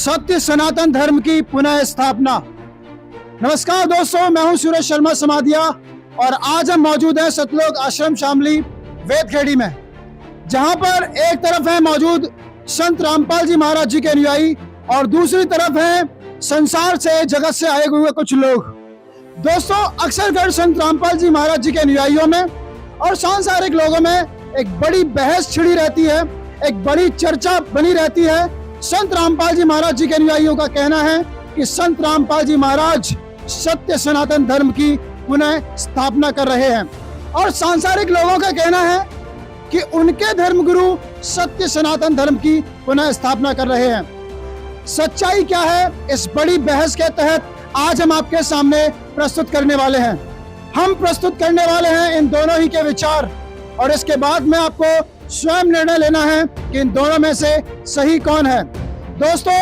सत्य सनातन धर्म की पुनः स्थापना। नमस्कार दोस्तों, मैं हूं सूरज शर्मा समाधिया और आज हम मौजूद हैं सतलोक आश्रम शामली वेदखेड़ी में, जहां पर एक तरफ है मौजूद संत रामपाल जी महाराज जी के अनुयायी और दूसरी तरफ है संसार से जगत से आए हुए कुछ लोग। दोस्तों, अक्सर कर संत रामपाल जी महाराज जी के अनुयायियों में और सांसारिक लोगों में एक बड़ी बहस छिड़ी रहती है, एक बड़ी चर्चा बनी रहती है। संत रामपाल जी महाराज जी के अनुयायियों का कहना है कि संत रामपाल जी महाराज सत्य सनातन धर्म की पुनः स्थापना कर रहे हैं और सांसारिक लोगों का कहना है कि उनके धर्मगुरु सत्य सनातन धर्म की पुनः स्थापना कर रहे हैं। सच्चाई क्या है, इस बड़ी बहस के तहत आज हम आपके सामने प्रस्तुत करने वाले हैं। हम प्रस्तुत करने वाले हैं इन दोनों ही के विचार और इसके बाद में आपको स्वयं निर्णय लेना है कि इन दोनों में से सही कौन है। दोस्तों,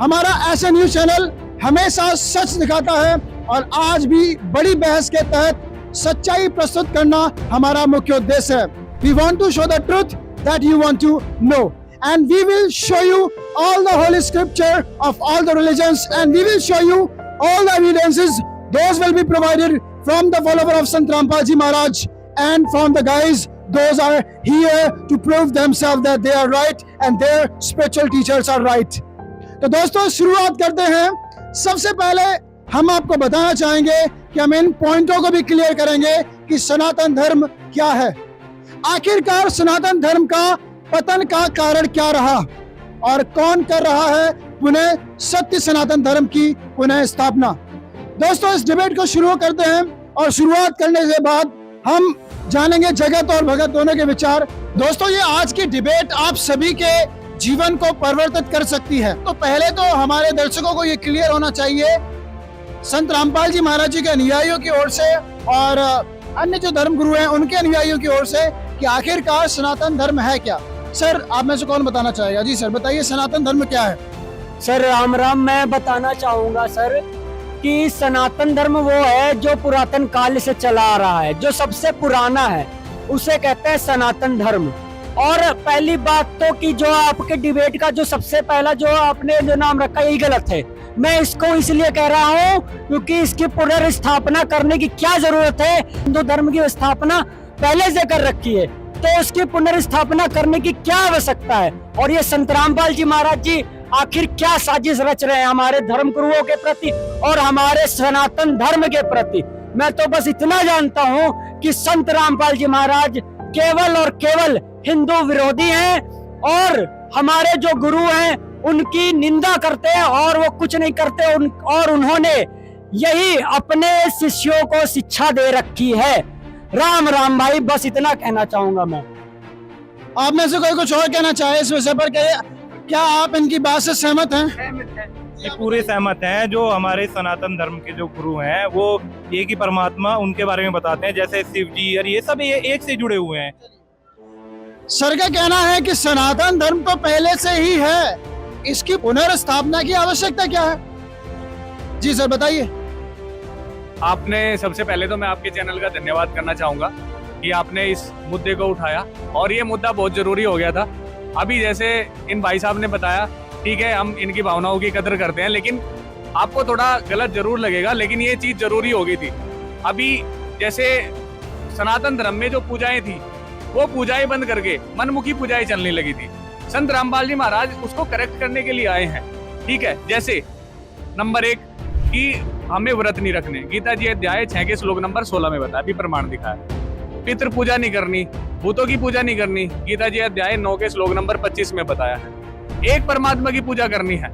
हमारा ऐसे न्यूज चैनल हमेशा सच दिखाता है और आज भी बड़ी बहस के तहत सच्चाई प्रस्तुत करना हमारा मुख्य उद्देश्य है। We want to show the truth that you want to know, and we will show you all the holy scripture of all the religions, and we will show you all the evidences. Those will be provided from the follower of Sant Rampal Ji Maharaj and from the guys. Those are here to prove themselves that they are right and their spiritual teachers are right. तो दोस्तों, शुरुआत करते हैं। सबसे पहले हम आपको बताना चाहेंगे कि हम इन पॉइंटों को भी क्लियर करेंगे कि सनातन धर्म क्या है। आखिरकार सनातन धर्म का पतन का कारण क्या रहा और कौन कर रहा है पुनः सत्य सनातन धर्म की पुनः स्थापना। दोस्तों, इस डिबेट को शुरू करते हैं और शुरुआत करने के बाद हम जानेंगे जगत और भगत दोनों के विचार। दोस्तों, ये आज की डिबेट आप सभी के जीवन को परिवर्तित कर सकती है। तो पहले तो हमारे दर्शकों को ये क्लियर होना चाहिए संत रामपाल जी महाराज जी के अनुयायियों की ओर से और अन्य जो धर्मगुरु हैं उनके अनुयायियों की ओर से कि आखिरकार सनातन धर्म है क्या। सर, आप में से कौन बताना चाहेगा? जी सर, बताइए सनातन धर्म क्या है। सर राम राम, मैं बताना चाहूंगा सर कि सनातन धर्म वो है जो पुरातन काल से चला आ रहा है, जो सबसे पुराना है, उसे कहते हैं सनातन धर्म। और पहली बात तो कि जो आपके डिबेट का जो सबसे पहला जो आपने जो नाम रखा यही गलत है। मैं इसको इसलिए कह रहा हूँ क्योंकि इसकी पुनर्स्थापना करने की क्या जरूरत है। हिंदू धर्म की स्थापना पहले से कर रखी है, तो उसकी पुनर्स्थापना करने की क्या आवश्यकता है। और ये संत रामपाल जी महाराज जी आखिर क्या साजिश रच रहे हैं हमारे धर्म गुरुओं के प्रति और हमारे सनातन धर्म के प्रति। मैं तो बस इतना जानता हूँ कि संत रामपाल जी महाराज केवल और केवल हिंदू विरोधी हैं और हमारे जो गुरु हैं उनकी निंदा करते हैं और वो कुछ नहीं करते। और उन्होंने यही अपने शिष्यों को शिक्षा दे रखी है। राम राम भाई, बस इतना कहना चाहूंगा मैं। आप में से कोई कुछ और कहना चाहे इस विषय पर? क्या आप इनकी बात से सहमत हैं? ये पूरे सहमत हैं। जो हमारे सनातन धर्म के जो गुरु हैं वो एक ही परमात्मा उनके बारे में बताते हैं, जैसे शिव जी और ये सब एक से जुड़े हुए हैं। सर का कहना है कि सनातन धर्म तो पहले से ही है, इसकी पुनर्स्थापना की आवश्यकता क्या है? जी सर, बताइए। आपने सबसे पहले तो मैं आपके चैनल का धन्यवाद करना चाहूंगा कि आपने इस मुद्दे को उठाया और ये मुद्दा बहुत जरूरी हो गया था। अभी जैसे इन भाई साहब ने बताया, ठीक है, हम इनकी भावनाओं की कदर करते हैं, लेकिन आपको थोड़ा गलत जरूर लगेगा, लेकिन ये चीज जरूरी हो गई थी। अभी जैसे सनातन धर्म में जो पूजाएं थी वो पूजाएं बंद करके मनमुखी पूजाएं चलने लगी थी। संत रामपाल जी महाराज उसको करेक्ट करने के लिए आए हैं। ठीक है, जैसे नंबर 1 कि हमें व्रत नहीं रखने, गीता जी अध्याय 6 के श्लोक नंबर 16 में बताया, अभी प्रमाण दिखाया। पितृ पूजा नहीं करनी, भूतों की पूजा नहीं करनी, गीता जी अध्याय 9 के श्लोक नंबर 25 में बताया है। एक परमात्मा की पूजा करनी है,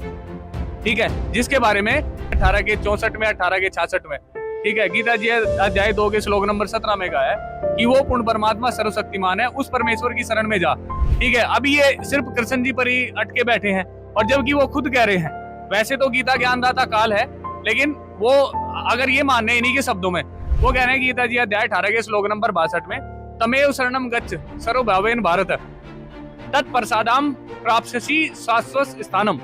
ठीक है, जिसके बारे में 18 के 64 में, 18 के 66 में, ठीक है, गीता जी अध्याय 2 के श्लोक नंबर 17 में कहा है कि वो पूर्ण परमात्मा सर्वशक्तिमान है, उस परमेश्वर की शरण में जा। ठीक है, अभी ये सिर्फ कृष्ण जी पर ही अटके बैठे हैं और जबकि वो खुद कह रहे हैं, वैसे तो गीता ज्ञानदाता काल है, लेकिन वो अगर ये माने इन्हीं के शब्दों में, वो कह रहे हैं गीता जी अध्याय 18 के श्लोक नंबर 62 में, तमेव शरणम गच्छ सर्वभावेन भारत तत्प्रसादाम प्राप्स्यसि शाश्वत स्थानम,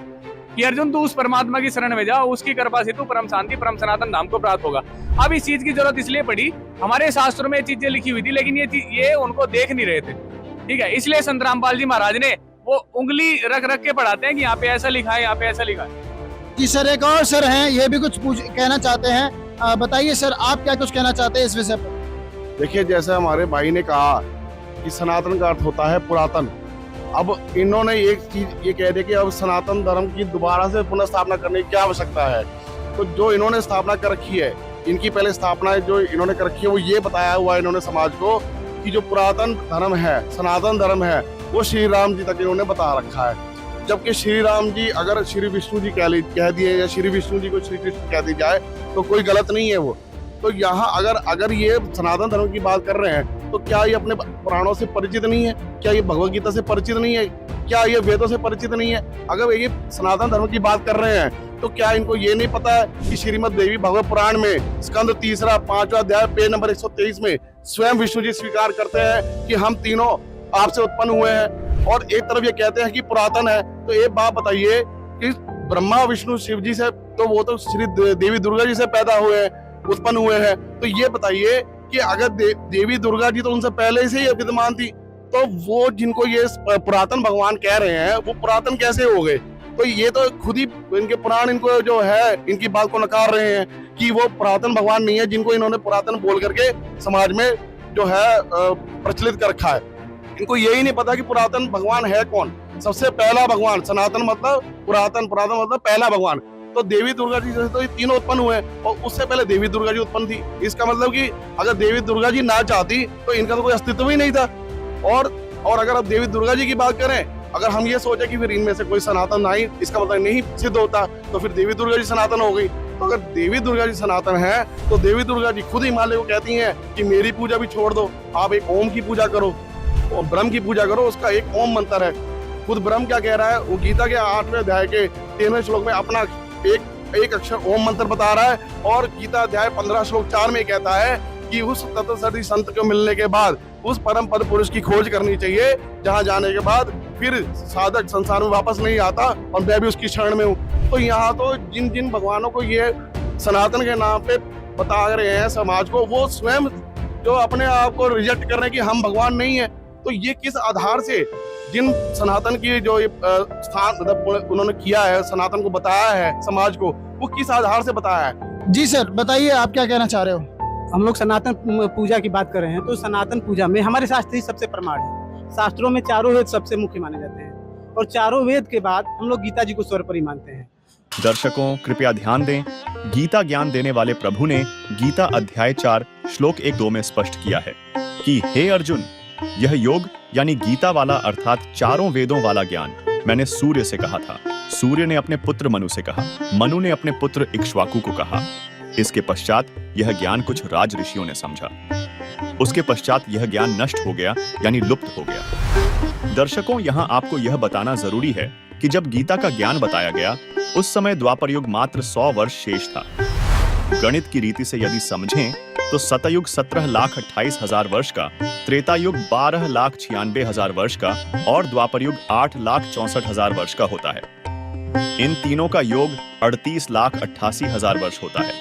कि अर्जुन तू उस परमात्मा की शरण में जा, उसकी कृपा से तू परम शांति परम सनातन धाम को प्राप्त होगा। अब इस चीज की जरूरत इसलिए पड़ी, हमारे शास्त्रों में चीजें लिखी हुई थी लेकिन ये उनको देख नहीं रहे थे। ठीक है, इसलिए संत रामपाल जी महाराज ने वो उंगली रख रख के पढ़ाते हैं कि यहाँ पे ऐसा लिखा है, यहाँ पे ऐसा लिखा है। जी सर, एक और सर हैं, ये भी कुछ कहना चाहते हैं। बताइए सर, आप क्या कुछ कहना चाहते हैं इस विषय पर? देखिए, जैसे हमारे भाई ने कहा कि सनातन का अर्थ होता है पुरातन। अब इन्होंने एक चीज ये कह दी कि अब सनातन धर्म की दोबारा से पुनः स्थापना करने की क्या आवश्यकता है। तो जो इन्होंने स्थापना कर रखी है, इनकी पहले स्थापना जो इन्होंने कर रखी है, वो ये बताया हुआ है इन्होंने समाज को कि जो पुरातन धर्म है, सनातन धर्म है, वो श्री राम जी तक इन्होंने बता रखा है। जबकि श्री राम जी अगर श्री विष्णु जी कह दिए या श्री विष्णु जी को श्री कृष्ण कह दी जाए तो कोई गलत नहीं है वो। तो यहाँ अगर ये सनातन धर्म की बात कर रहे हैं तो क्या ये अपने पुराणों से परिचित नहीं है? क्या ये भगवत गीता से परिचित नहीं है? क्या ये वेदों से परिचित नहीं है? अगर ये सनातन धर्म की बात कर रहे हैं तो क्या इनको ये नहीं पता है कि श्रीमद् देवी भगवत पुराण में स्कंद 3 5वां अध्याय पेज नंबर 123 में स्वयं विष्णु जी स्वीकार करते हैं कि हम तीनों आपसे उत्पन्न हुए हैं, और एक तरफ ये कहते हैं कि पुरातन है। तो एक बात बताइए कि ब्रह्मा विष्णु शिव जी से तो वो तो श्री देवी दुर्गा जी से पैदा हुए हैं, उत्पन्न हुए हैं। तो ये बताइए कि अगर देवी दुर्गा जी तो उनसे पहले से ही विद्यमान थी, तो वो जिनको ये पुरातन भगवान कह रहे हैं वो पुरातन कैसे हो गए? तो ये तो खुद ही इनके पुराण इनको जो है इनकी बात को नकार रहे हैं कि वो पुरातन भगवान नहीं है, जिनको इन्होंने पुरातन बोल करके समाज में जो है प्रचलित कर रखा है। इनको यही नहीं पता कि पुरातन भगवान है कौन। सबसे पहला भगवान, सनातन मतलब पुरातन, पुरातन मतलब पहला भगवान। तो देवी दुर्गा जी से तो ये तीनों उत्पन्न हुए, और उससे पहले देवी दुर्गा जी उत्पन्न थी। इसका मतलब कि अगर देवी दुर्गा जी ना चाहती तो इनका तो कोई अस्तित्व ही नहीं था। और अगर आप देवी दुर्गा जी की बात करें, अगर हम ये सोचे कि फिर इनमें से कोई सनातन नहीं, इसका मतलब नहीं सिद्ध होता, तो फिर देवी दुर्गा जी सनातन हो गई। तो अगर देवी दुर्गा जी सनातन है तो देवी दुर्गा जी खुद हिमालय को कहती हैं कि मेरी पूजा भी छोड़ दो, आप एक ओम की पूजा करो, और ब्रह्म की पूजा करो। उसका एक ओम मंत्र है। खुद ब्रह्म क्या कह रहा है, वो गीता के 8वें अध्याय के 13वें श्लोक में अपना एक अक्षर ओम मंत्र बता रहा है, और गीता अध्याय 15 श्लोक 4 में कहता है कि उस तत्सदी संत को मिलने के बाद उस परम पद पुरुष की खोज करनी चाहिए, जहां जाने के बाद फिर साधक संसार में वापस नहीं आता, और मैं भी उसकी शरण में हूँ। तो यहाँ तो जिन जिन भगवानों को ये सनातन के नाम पे बता रहे हैं समाज को, वो स्वयं जो अपने आप को रिजेक्ट कर रहे हैं कि हम भगवान नहीं है, तो ये किस आधार से जिन सनातन की जो स्थान मतलब उन्होंने किया है, सनातन को बताया है समाज को, वो किस आधार से बताया है? जी सर, बताइए आप क्या कहना चाह रहे हो? हम लोग सनातन पूजा की बात कर रहे हैं, तो सनातन पूजा में हमारे शास्त्र ही सबसे प्रमाण है। शास्त्रों में चारों वेद सबसे मुख्य माने जाते हैं, और चारों वेद के बाद हम लोग गीता जी को सर्वोपरि मानते हैं। दर्शकों कृपया ध्यान दें, गीता ज्ञान देने वाले प्रभु ने गीता अध्याय 4 श्लोक 1-2 में स्पष्ट किया है कि हे अर्जुन, यह योग यानी गीता वाला अर्थात चारों वेदों वाला ज्ञान मैंने सूर्य से कहा था। सूर्य ने अपने पुत्र मनु से कहा, मनु ने अपने पुत्र इक्ष्वाकु को कहा। इसके पश्चात यह ज्ञान कुछ राज ऋषियों ने समझा। उसके पश्चात यह ज्ञान नष्ट हो गया यानी लुप्त हो गया। दर्शकों, यहाँ आपको यह बताना जरूरी है कि जब गीता का ज्ञान बताया गया उस समय द्वापर युग मात्र 100 वर्ष शेष था। गणित की रीति से यदि समझें तो सतयुग 17,28,000 वर्ष का, त्रेता युग 12,96,000 वर्ष का और द्वापर युग 8,64,000 वर्ष का होता है। इन तीनों का योग 38,88,000 वर्ष होता है।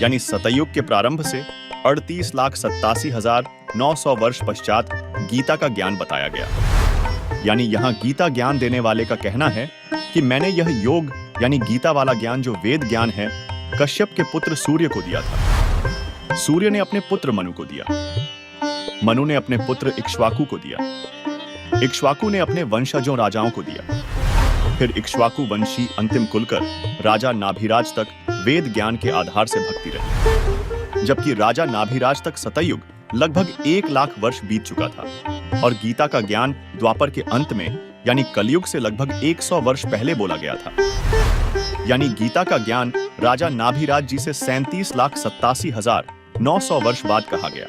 यानी सतयुग के प्रारंभ से 38,87,900 वर्ष पश्चात गीता का ज्ञान बताया गया। यानी यहाँ गीता ज्ञान देने वाले का कहना है कि मैंने यह योग यानी गीता वाला ज्ञान जो वेद ज्ञान है कश्यप के पुत्र सूर्य को दिया था। सूर्य ने अपने पुत्र मनु को दिया, मनु ने अपने पुत्र इक्ष्वाकु को दिया, इक्ष्वाकु ने अपने वंशजों राजाओं को दिया। फिर इक्ष्वाकु वंशी अंतिम कुलकर राजा नाभिराज तक वेद ज्ञान के आधार से भक्ति रही, जबकि राजा नाभिराज तक सतयुग लगभग 1 लाख वर्ष बीत चुका था, और गीता का ज्ञान द्वापर के अंत में यानी कलयुग से लगभग 100 वर्ष पहले बोला गया था। यानी गीता का ज्ञान राजा नाभिराज जी से 37,87,900 वर्ष बाद कहा गया।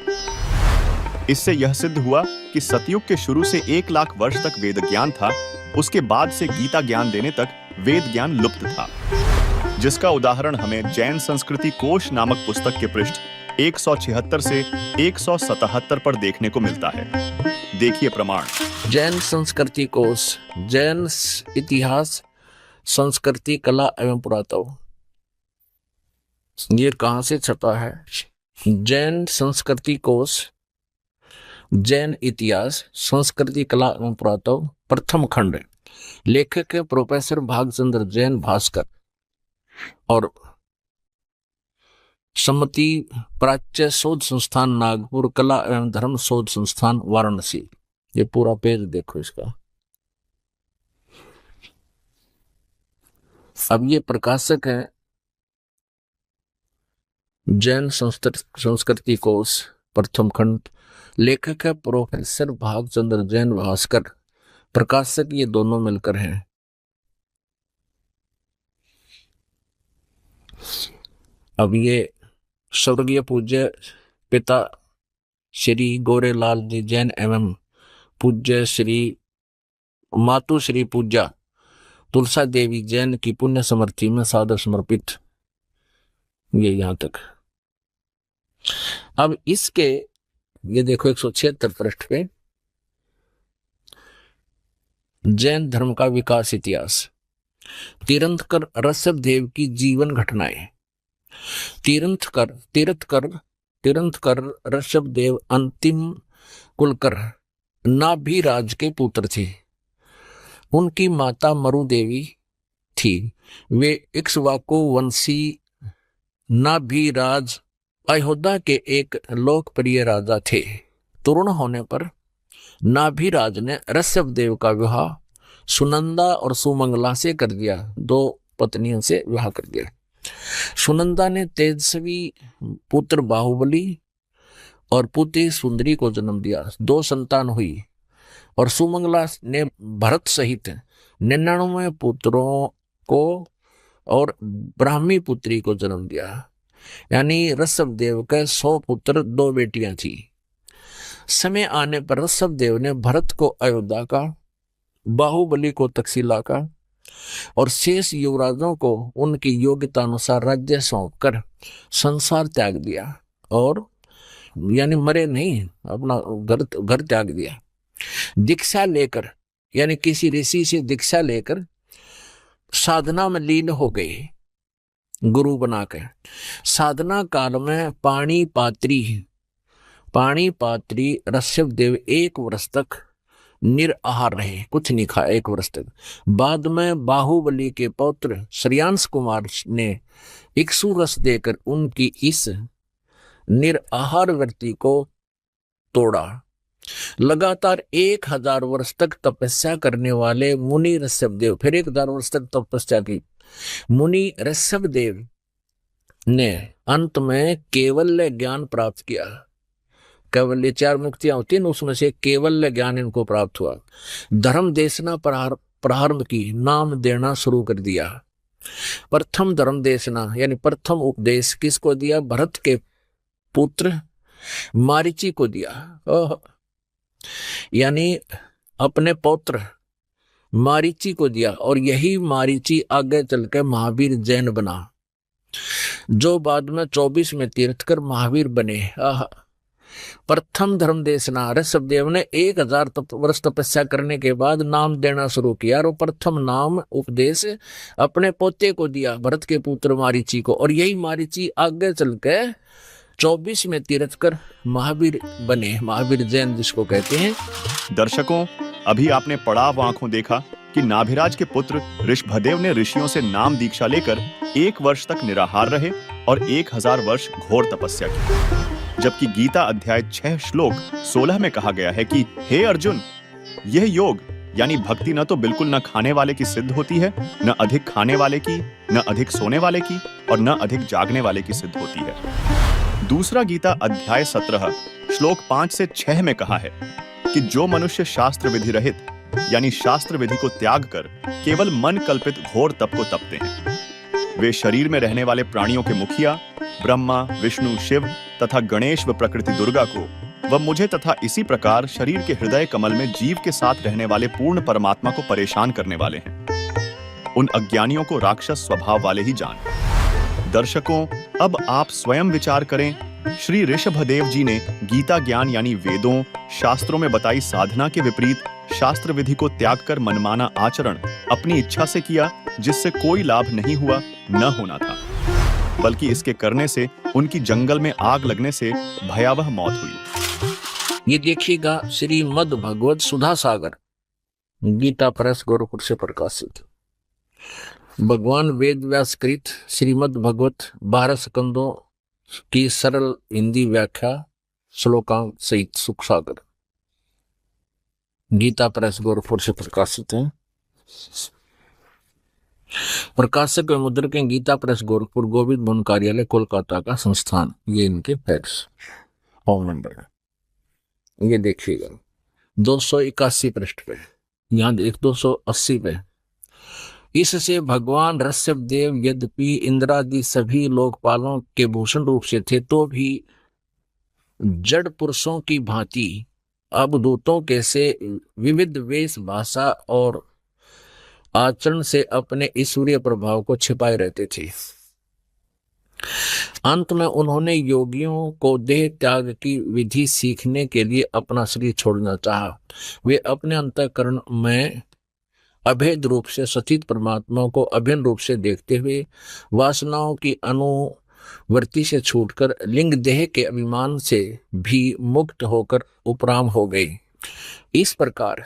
इससे यह सिद्ध हुआ कि सतयुग के शुरू से 1 लाख वर्ष तक वेद ज्ञान था, उसके बाद से गीता ज्ञान देने तक वेद ज्ञान लुप्त था, जिसका उदाहरण हमें जैन संस्कृति कोश नामक पुस्तक के पृष्ठ 176 से 177 पर देखने को मिलता है। देखिए प्रमाण। जैन संस्कृति कोश, जैन इतिहास, संस्कृति, कला एवं पुरातत्व। ये कहाँ से छपा है? जैन संस्कृति कोश, जैन इतिहास, संस्कृति, कला एवं पुरातत्व, प्रथम खंड। लेखक है प्रोफेसर भागचंद्र जैन भास्कर। और सम्मति प्राच्य शोध संस्थान नागपुर, कला एवं धर्म शोध संस्थान वाराणसी। ये पूरा पेज देखो इसका। अब ये प्रकाशक है जैन संस्कृति कोश प्रथम खंड, लेखक है प्रोफेसर भागचंद्र जैन भास्कर, प्रकाशक ये दोनों मिलकर हैं। अब ये स्वर्गीय पूज्य पिता श्री गोरेलाल जी जैन एवं पूज्य श्री मातु श्री पूज्या तुलसा देवी जैन की पुण्य समर्थी में सादर समर्पित। ये यहां तक। अब इसके ये देखो 176 पृष्ठ पे जैन धर्म का विकास इतिहास, तीर्थंकर ऋषभदेव की जीवन घटनाएं। तीर्थंकर ऋषभदेव अंतिम कुलकर नाभिराज के पुत्र थे। उनकी माता मरु देवी थी। वे इक्ष्वाकु वंशी नाभिराज अयोध्या के एक लोकप्रिय राजा थे। तरुण होने पर नाभिराज ने ऋषभदेव का विवाह सुनंदा और सुमंगला से कर दिया। 2 पत्नियों से विवाह कर दिया। सुनंदा ने तेजस्वी पुत्र बाहुबली और पुत्री सुंदरी को जन्म दिया। 2 संतान हुई। और सुमंगला ने भरत सहित 99 पुत्रों को और ब्राह्मी पुत्री को जन्म दिया। यानी ऋषभदेव के 100 पुत्र 2 बेटियां थी। समय आने पर ऋषभदेव ने भरत को अयोध्या का, बाहुबली को तक्षशिला का और शेष युवराजों को उनकी योग्यता अनुसार राज्य सौंपकर संसार त्याग दिया। और यानी मरे नहीं, अपना घर त्याग दिया। दीक्षा लेकर यानी किसी ऋषि से दीक्षा लेकर साधना में लीन हो गए, गुरु बनाकर। साधना काल में पाणी पात्री ऋषभदेव 1 वर्ष तक निराहार रहे, कुछ नहीं खाया 1 वर्ष तक। बाद में बाहुबली के पौत्र श्रेयांश कुमार ने इक्ष्वाकु रस देकर उनकी इस निराहार वृत्ति को तोड़ा। लगातार 1000 वर्ष तक तपस्या करने वाले मुनि ऋषभदेव, फिर 1000 वर्ष तक तपस्या की। मुनि ऋषभदेव ने अंत में केवल्य ज्ञान प्राप्त किया। केवल्य 4 मुक्तियां होती हैं, उसमें से केवल्य ज्ञान इनको प्राप्त हुआ। धर्म देशना प्रारंभ की, नाम देना शुरू कर दिया। प्रथम धर्म देशना यानी प्रथम उपदेश किसको दिया? भरत के पुत्र मारीची को दिया। यानी अपने पौत्र मारीची को दिया। और यही मारीची आगे चलकर महावीर जैन बना, जो बाद में 24 में तीर्थकर महावीर बने। प्रथम धर्म देशना, ऋषभदेव ने 1000 वर्ष तपस्या करने के बाद नाम देना शुरू किया और प्रथम नाम उपदेश अपने पोते को दिया, भरत के पुत्र मारीची को। और यही मारीची आगे चलकर 24 में तीर्थकर महावीर बने, महावीर जैन जिसको कहते हैं। दर्शकों, अभी आपने पड़ाव आंखों देखा कि नाभिराज के पुत्र ऋषभदेव ने ऋषियों से नाम दीक्षा लेकर 1 वर्ष तक निराहार रहे और 1000 वर्ष घोर तपस्या की। जबकि गीता अध्याय 6 श्लोक 16 में कहा गया है कि हे अर्जुन, यह योग यानी भक्ति न तो बिल्कुल न खाने वाले की सिद्ध होती है, न अधिक खाने वाले की, न अधिक सोने वाले की और न अधिक जागने वाले की सिद्ध होती है। दूसरा गीता अध्याय 17 श्लोक 5 से 6 में कहा है कि जो मनुष्य शास्त्र विधि रहित यानी शास्त्र विधि को त्याग कर केवल मन कल्पित घोर तप को तपते हैं, वे शरीर में रहने वाले प्राणियों के मुखिया ब्रह्मा, विष्णु, शिव तथा गणेश व प्रकृति दुर्गा को व मुझे तथा इसी प्रकार शरीर के हृदय कमल में जीव के साथ रहने वाले पूर्ण परमात्मा को परेशान करने वाले हैं। उन अज्ञानियों को राक्षस स्वभाव वाले ही जान। दर्शकों, अब आप स्वयं विचार करें, श्री ऋषभदेव जी ने गीता ज्ञान यानी वेदों, शास्त्रों में बताई साधना के विपरीत शास्त्र विधि को त्याग कर मनमाना आचरण अपनी इच्छा से किया, जिससे कोई लाभ नहीं हुआ, न होना था, बल्कि इसके करने से उनकी जंगल में आग लगने से भयावह मौत हुई। ये देखिएगा श्रीमद् भगवत सुधा सागर, गीता प्रेस गोरखपुर से प्रकाशित। भगवान वेद व्यास कृत श्रीमद् भगवत 12 स्कंदों की सरल हिंदी व्याख्या श्लोकांक सहित सुख सागर गीता प्रेस गोरखपुर से प्रकाशित है। प्रकाशक एवं मुद्रक हैं गीता प्रेस गोरखपुर, गोविंद भवन कार्यालय कोलकाता का संस्थान। ये इनके फैक्स फोन नंबर है, ये देखिएगा 281 पृष्ठ पे, यहाँ देख 280 पे। इससे भगवान ऋषभ देव यद्यपि इंद्रादि सभी लोकपालों के भूषण रूप से थे, तो भी जड़ पुरुषों की भांति अवधूतों के से विविध वेश, भाषा और आचरण से अपने ईश्वरीय प्रभाव को छिपाए रहते थे। अंत में उन्होंने योगियों को देह त्याग की विधि सीखने के लिए अपना शरीर छोड़ना चाहा। वे अपने अंतःकरण में अभेद रूप से सचित परमात्मा को अभिन्न रूप से देखते हुए वासनाओं की अनुवर्ती से छूटकर लिंग देह के अभिमान से भी मुक्त होकर उपराम हो गए। इस प्रकार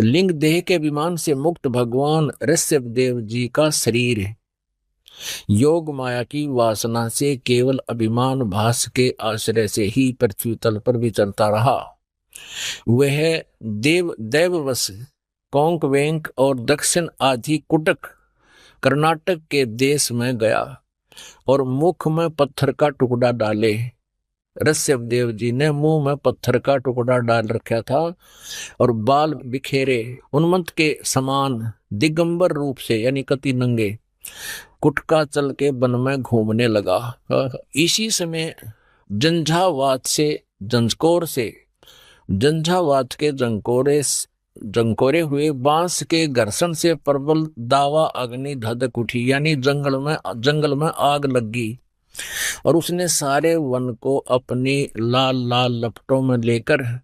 लिंग देह के अभिमान से मुक्त भगवान ऋषभ देव जी का शरीर योग माया की वासना से केवल अभिमान भास के आश्रय से ही पृथ्वी तल पर विचरता रहा। वह देववश कोंक वेंक और दक्षिण आदि कुटक कर्नाटक के देश में गया और मुख में पत्थर का टुकड़ा डाले। ऋषभ देव जी ने मुंह में पत्थर का टुकड़ा डाल रखा था और बाल बिखेरे उन्मत्त के समान दिगंबर रूप से यानी कति नंगे कुटका चल के वन में घूमने लगा। इसी समय झंझावात के जंकोरे हुए बांस के घर्षण से प्रबल दावा अग्नि धधक उठी, यानी जंगल में आग लगी और उसने सारे वन को अपनी लाल लाल लपटों में लेकर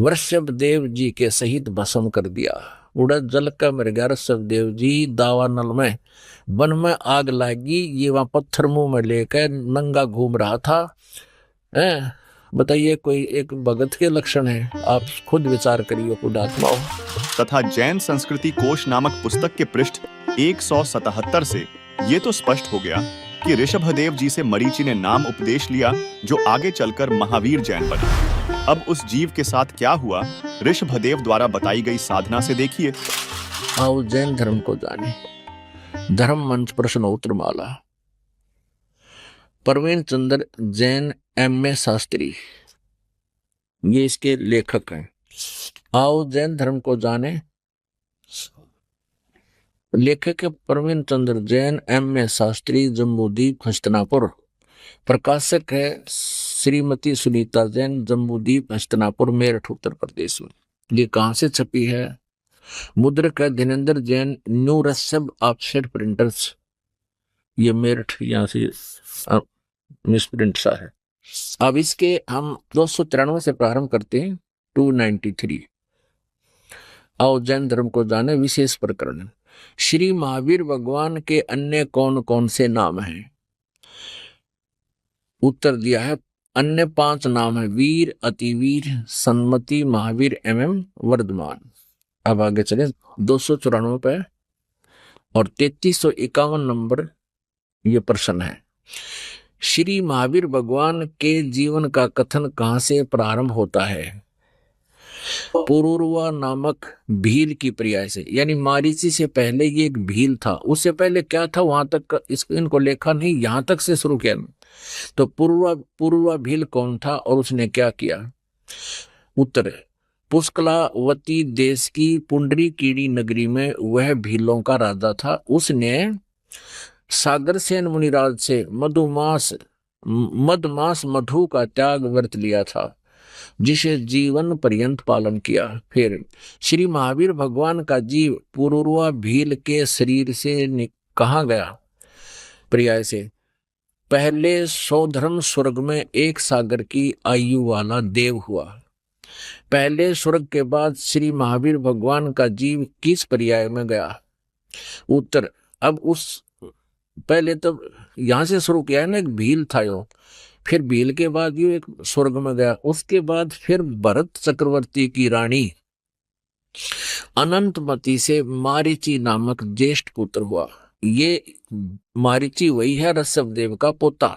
ऋषभ देव जी के सहित भस्म कर दिया। उड़द जल का मर गया ऋषभ देव जी दावा नल में। वन में आग लगी, ये वहां पत्थर मुंह में लेकर नंगा घूम रहा था। बताइए, कोई एक भगत के लक्षण है? आप खुद विचार करिए पुण्यात्माओं। तथा जैन संस्कृति कोश नामक पुस्तक के पृष्ठ 177 से ये तो स्पष्ट हो गया कि ऋषभदेव जी से मरीचि ने नाम उपदेश लिया, जो आगे चलकर महावीर जैन बने। अब उस जीव के साथ क्या हुआ, ऋषभदेव द्वारा बताई गई साधना से देखिए। आओ जैन धर्म को जाने। धर्म मंच प्रश्नोत्तर माला। प्रवीण चंद्र जैन M.A. शास्त्री, ये इसके लेखक हैं। आओ जैन धर्म को जाने। लेखक है प्रवीण चंद्र जैन M.A. शास्त्री, जम्बूद्वीप हस्तिनापुर। प्रकाशक है श्रीमती सुनीता जैन, जम्बूद्वीप हस्तिनापुर, मेरठ उत्तर प्रदेश में। ये कहाँ से छपी है? मुद्रक है Dhirendra Jain, new Rishabh offset printers, ये मेरठ, यहाँ से मिसप्रिंट सा है। अब इसके हम 293 से प्रारंभ करते हैं 293। आओ जैन धर्म को जाने। विशेष प्रकरण। श्री महावीर भगवान के अन्य कौन कौन से नाम हैं? उत्तर दिया है अन्य 5 नाम है: वीर, अतिवीर, सन्मति, महावीर, वर्धमान। अब आगे चले 294 पे और 3351 नंबर ये प्रश्न है। श्री महावीर भगवान के जीवन का कथन कहाँ से प्रारंभ होता है? पुरुरवा नामक भील की पर्याय से, यानी मारीची से पहले ये एक भील था। उससे पहले क्या था वहां तक इनको लेखा नहीं, यहां तक से शुरू किया। तो पुरुरवा भील कौन था और उसने क्या किया? उत्तर: पुष्कलावती देश की पुंडरीकीड़ी नगरी में वह भीलों का राजा था। उसने सागरसेन मुनिराज से मधमास मधु का त्याग व्रत लिया था, जिसे जीवन पर्यंत पालन किया। फिर श्री महावीर भगवान का जीव पुरुरवा भील के शरीर से कहाँ गया? पर्याय से पहले सौधर्म स्वर्ग में 1 सागर की आयु वाला देव हुआ। पहले स्वर्ग के बाद श्री महावीर भगवान का जीव किस पर्याय में गया? उत्तर: अब उस पहले तो यहां से शुरू किया है ना, एक भील था यो, फिर भील के बाद यो एक स्वर्ग में गया। उसके बाद फिर भरत चक्रवर्ती की रानी अनंतमती से मारीची नामक ज्येष्ठ पुत्र हुआ। ये मारीची वही है ऋषभ देव का पोता,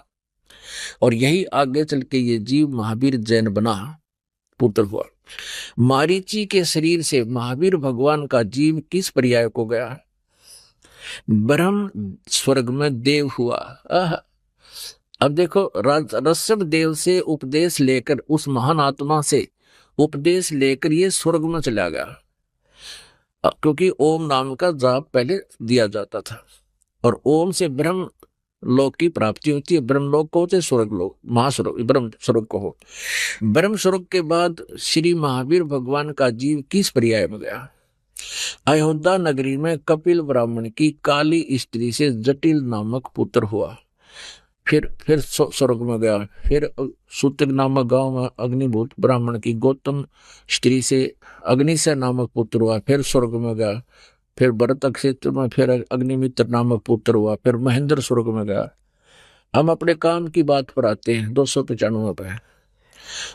और यही आगे चल के ये जीव महावीर जैन बना पुत्र हुआ। मारीची के शरीर से महावीर भगवान का जीव किस पर्याय को गया? ब्रह्म स्वर्ग में देव हुआ। अब देखो, ऋषभ देव से उपदेश लेकर, उस महान आत्मा से उपदेश लेकर ये स्वर्ग में चला गया, क्योंकि ओम नाम का जाप पहले दिया जाता था, और ओम से ब्रह्म लोक की प्राप्ति होती है। ब्रह्म लोक को होते स्वर्ग लोक, महास्वर्ग, ब्रह्म स्वर्ग को हो। ब्रह्म स्वर्ग के बाद श्री महावीर भगवान का जीव किस पर्याय में गया? अयोध्या नगरी में कपिल ब्राह्मण की काली स्त्री से जटिल नामक पुत्र हुआ। फिर स्वर्ग में गया। फिर सूत्र नामक गांव में अग्निभूत ब्राह्मण की गौतम स्त्री से अग्निशय नामक पुत्र हुआ। फिर स्वर्ग में गया। फिर भरत क्षेत्र में फिर अग्निमित्र नामक पुत्र हुआ। फिर महेंद्र स्वर्ग में गया। हम अपने काम की बात पर आते हैं। 295 पे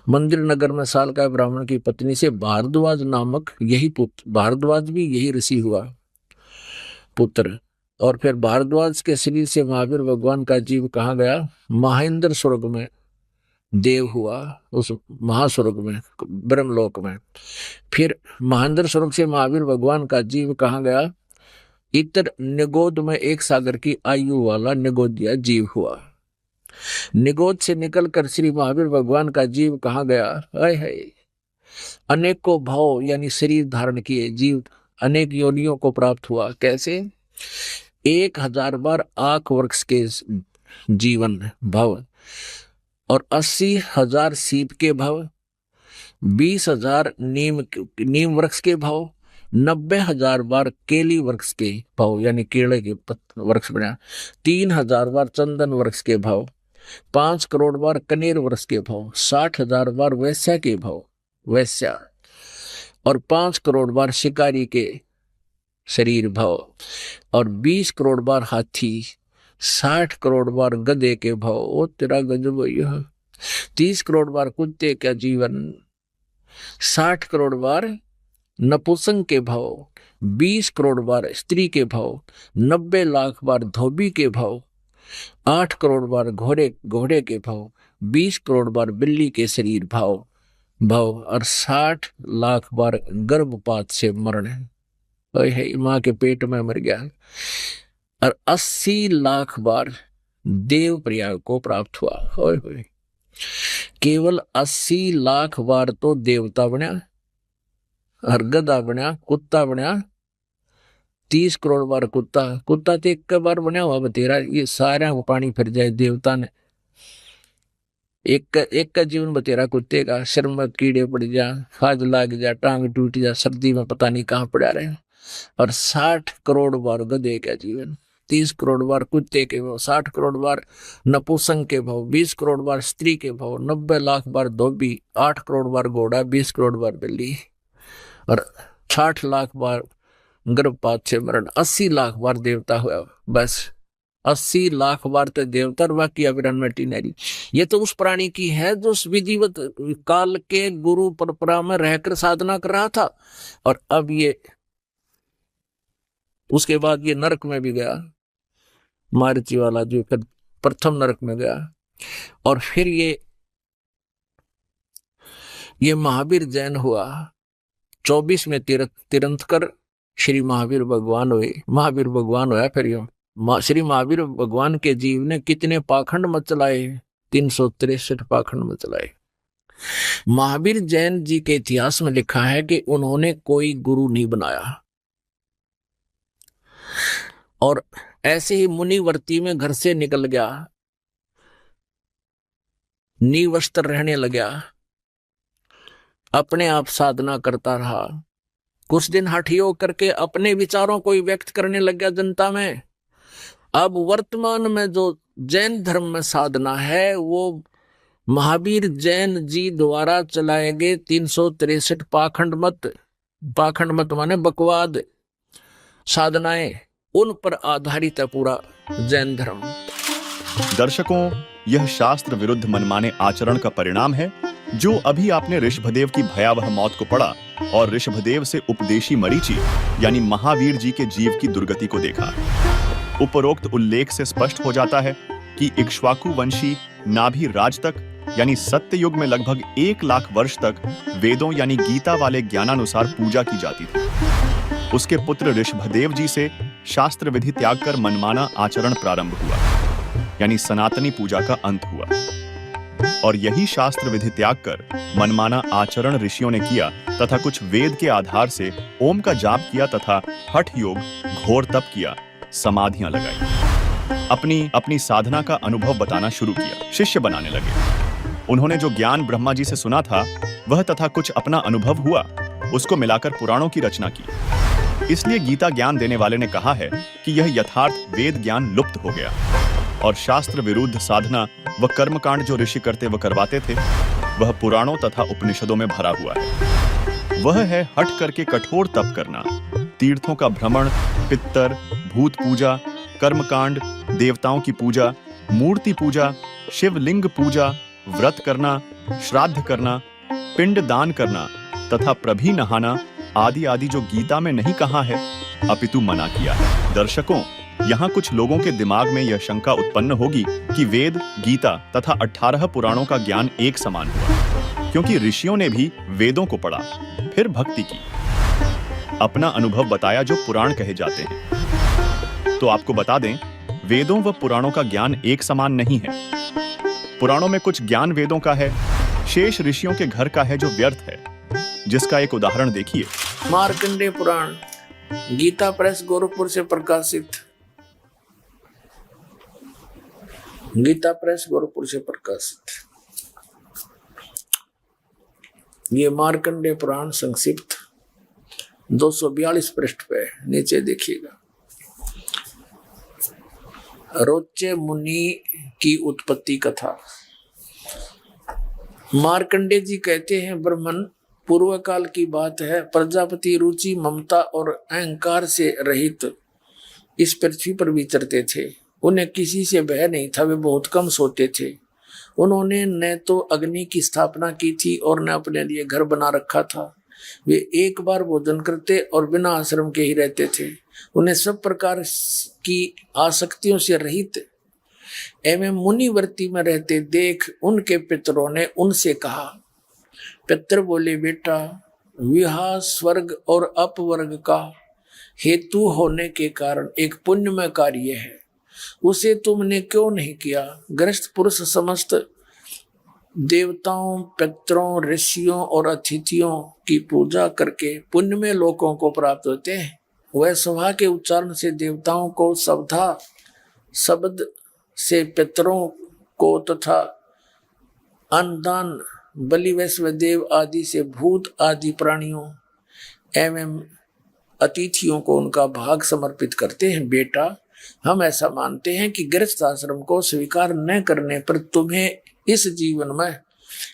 मंदिर नगर में साल का ब्राह्मण की पत्नी से भारद्वाज नामक यही पुत्र, भारद्वाज भी यही ऋषि हुआ पुत्र। और फिर भारद्वाज के शरीर से महावीर भगवान का जीव कहाँ गया? महेंद्र स्वर्ग में देव हुआ, उस महास्वर्ग में, ब्रह्मलोक में। फिर महेंद्र स्वर्ग से महावीर भगवान का जीव कहाँ गया? इतर निगोद में एक सागर की आयु वाला निगोदिया जीव हुआ। निगोद से निकलकर श्री महावीर भगवान का जीव कहाँ गया? अनेकों भाव यानी शरीर धारण किए जीव अनेक योनियों को प्राप्त हुआ। कैसे? 1000 बार आंख वृक्ष के जीवन भव, और 80,000 सीप के भव, 20,000 नीम वृक्ष के भव, 90,000 बार केली वृक्ष के भव यानी केले के वृक्ष बना, 3,000 बार चंदन वृक्ष के भव, 5 करोड़ बार कनेर वृक्ष के भव, 60,000 बार वैश्या के भव, वैश्या, और 5 करोड़ बार शिकारी के शरीर भव, और 20 करोड़ बार हाथी, 60 करोड़ बार गधे के भव, ओ तेरा गजब यह, 30 करोड़ बार कुत्ते का जीवन, 60 करोड़ बार नपुंसक के भव, 20 करोड़ बार स्त्री के भव, 90 लाख बार धोबी के भव, 8 करोड़ बार घोड़े के भव, 20 करोड़ बार बिल्ली के शरीर भव, और 60 लाख बार गर्भपात से मरण है, माँ के पेट में मर गया, और 80 लाख बार देव प्रयाग को प्राप्त हुआ। होय केवल 80 लाख बार तो देवता बना, और गधा बना, कुत्ता बना, 30 करोड़ बार कुत्ता तो एक बार बना हुआ बतेरा, ये सारा को पानी फिर जाए देवता ने। एक का जीवन बतेरा कुत्ते का, सिर में कीड़े पड़ जा, खाज लाग जा, टांग टूट जा, सर्दी में पता नहीं कहाँ पड़ा रहे। और 60 करोड़ बार गधे का जीवन, 30 करोड़ बार कुत्ते के भाव, 60 करोड़ बार नपुंसक के भाव, 20 करोड़ बार स्त्री के भाव, 90 लाख बार धोबी, 8 करोड़ बार घोड़ा, 20 करोड़ बार बिल्ली, और 60 लाख बार गर्भपात से मरण, 80 लाख बार देवता हुआ। बस 80 लाख बार तो देवता, बाकी अविरन में टीनरी। ये तो उस प्राणी की है जो विधिवत काल के गुरु परंपरा में रहकर साधना कर रहा था, और अब ये उसके बाद ये नरक में भी गया, मारुति वाला जो फिर प्रथम नरक में गया। और फिर ये महावीर जैन हुआ। 24 में तीर्थंकर श्री महावीर भगवान हुए, महावीर भगवान हुआ। फिर यो श्री महावीर भगवान के जीव ने कितने पाखंड मचलाए? 363 पाखंड मचलाए। महावीर जैन जी के इतिहास में लिखा है कि उन्होंने कोई गुरु नहीं बनाया, और ऐसे ही मुनिवर्ती में घर से निकल गया, निवस्त्र रहने लगा, अपने आप साधना करता रहा। कुछ दिन हठयोग करके अपने विचारों को व्यक्त करने लग गया जनता में। अब वर्तमान में जो जैन धर्म में साधना है वो महावीर जैन जी द्वारा चलाए गए 363 पाखंड मत माने बकवाद साधनाएं, उन पर आधारित है पूरा जैन धर्म। दर्शकों, यह शास्त्र विरुद्ध मनमाने आचरण का परिणाम है जो अभी आपने ऋषभदेव की भयावह मौत को पढ़ा और ऋषभदेव से उपदेशी मरीचि यानी महावीर जी के जीव की दुर्गति को देखा। उपरोक्त उल्लेख से स्पष्ट हो जाता है कि इक्ष्वाकु वंशी नाभि राज तक यानी सत्य युग में लगभग 1 लाख वर्ष तक वेदों यानी गीता वाले ज्ञानानुसार पूजा की जाती थी। उसके पुत्र ऋषभदेव जी से शास्त्र विधि त्याग कर मनमाना आचरण प्रारंभ हुआ, यानी सनातनी पूजा का अंत हुआ। और यही शास्त्र विधि त्याग कर मनमाना आचरण ऋषियों ने किया तथा कुछ वेद के आधार से ओम का जाप किया तथा हठ योग, घोर तप किया, समाधियां लगाई, अपनी साधना का अनुभव बताना शुरू किया, शिष्य बनाने लगे। उन्होंने जो ज्ञान ब्रह्मा जी से सुना था वह तथा कुछ अपना अनुभव हुआ, उसको मिलाकर पुराणों की रचना की। इसलिए गीता ज्ञान देने वाले ने कहा है कि यह यथार्थ वेद ज्ञान लुप्त हो गया और शास्त्र विरुद्ध साधना व कर्मकांड जो ऋषि करते व करवाते थे वह पुराणों तथा उपनिषदों में भरा हुआ है। वह है हट करके कठोर तप करना, तीर्थों का भ्रमण, पित्तर, भूत पूजा, कर्मकांड, देवताओं की पूजा, मूर्ति पूजा, शिवलिंग पूजा, व्रत करना, श्राद्ध करना, पिंड दान करना तथा प्रभी नहाना आदि आदि जो गीता में नहीं कहा है अपितु मना किया है। दर्शकों, यहाँ कुछ लोगों के दिमाग में यह शंका उत्पन्न होगी कि वेद, गीता तथा 18 पुराणों का ज्ञान एक समान हुआ, क्योंकि ऋषियों ने भी वेदों को पढ़ा, फिर भक्ति की, अपना अनुभव बताया जो पुराण कहे जाते हैं। तो आपको बता दें, वेदों व पुराणों का ज्ञान एक समान नहीं है। पुराणों में कुछ ज्ञान वेदों का है, शेष ऋषियों के घर का है जो व्यर्थ है, जिसका एक उदाहरण देखिए। मार्कंडेय पुराण गीता प्रेस गोरखपुर से प्रकाशित। गीता प्रेस गोरखपुर से प्रकाशित ये मार्कंडेय पुराण संक्षिप्त 242 पृष्ठ पे नीचे देखिएगा। रोचे मुनि की उत्पत्ति कथा। मार्कंडेय जी कहते हैं, ब्रह्मन पूर्व काल की बात है, प्रजापति रुचि, ममता और अहंकार से रहित इस पृथ्वी पर विचरते थे। उन्हें किसी से भय नहीं था, वे बहुत कम सोते थे। उन्होंने न तो अग्नि की स्थापना की थी और न अपने लिए घर बना रखा था। वे एक बार भोजन करते और बिना आश्रम के ही रहते थे। उन्हें सब प्रकार की आसक्तियों से रहित एवं मुनिवृत्ति में रहते देख उनके पितरों ने उनसे कहा। पितर बोले, बेटा, विवाह स्वर्ग और अपवर्ग का हेतु होने के कारण एक पुण्यमय कार्य है, उसे तुमने क्यों नहीं किया? गृहस्थ पुरुष समस्त देवताओं, पितरों, ऋषियों और अतिथियों की पूजा करके पुण्यमय लोकों को प्राप्त होते हैं। वह सभा के उच्चारण से देवताओं को, सवधा शब्द से पितरों को तथा अन्नदान बलि वैश्वदेव आदि से भूत आदि प्राणियों एवं अतिथियों को उनका भाग समर्पित करते हैं। बेटा, हम ऐसा मानते हैं कि गृहस्थ आश्रम को स्वीकार न करने पर तुम्हें इस जीवन में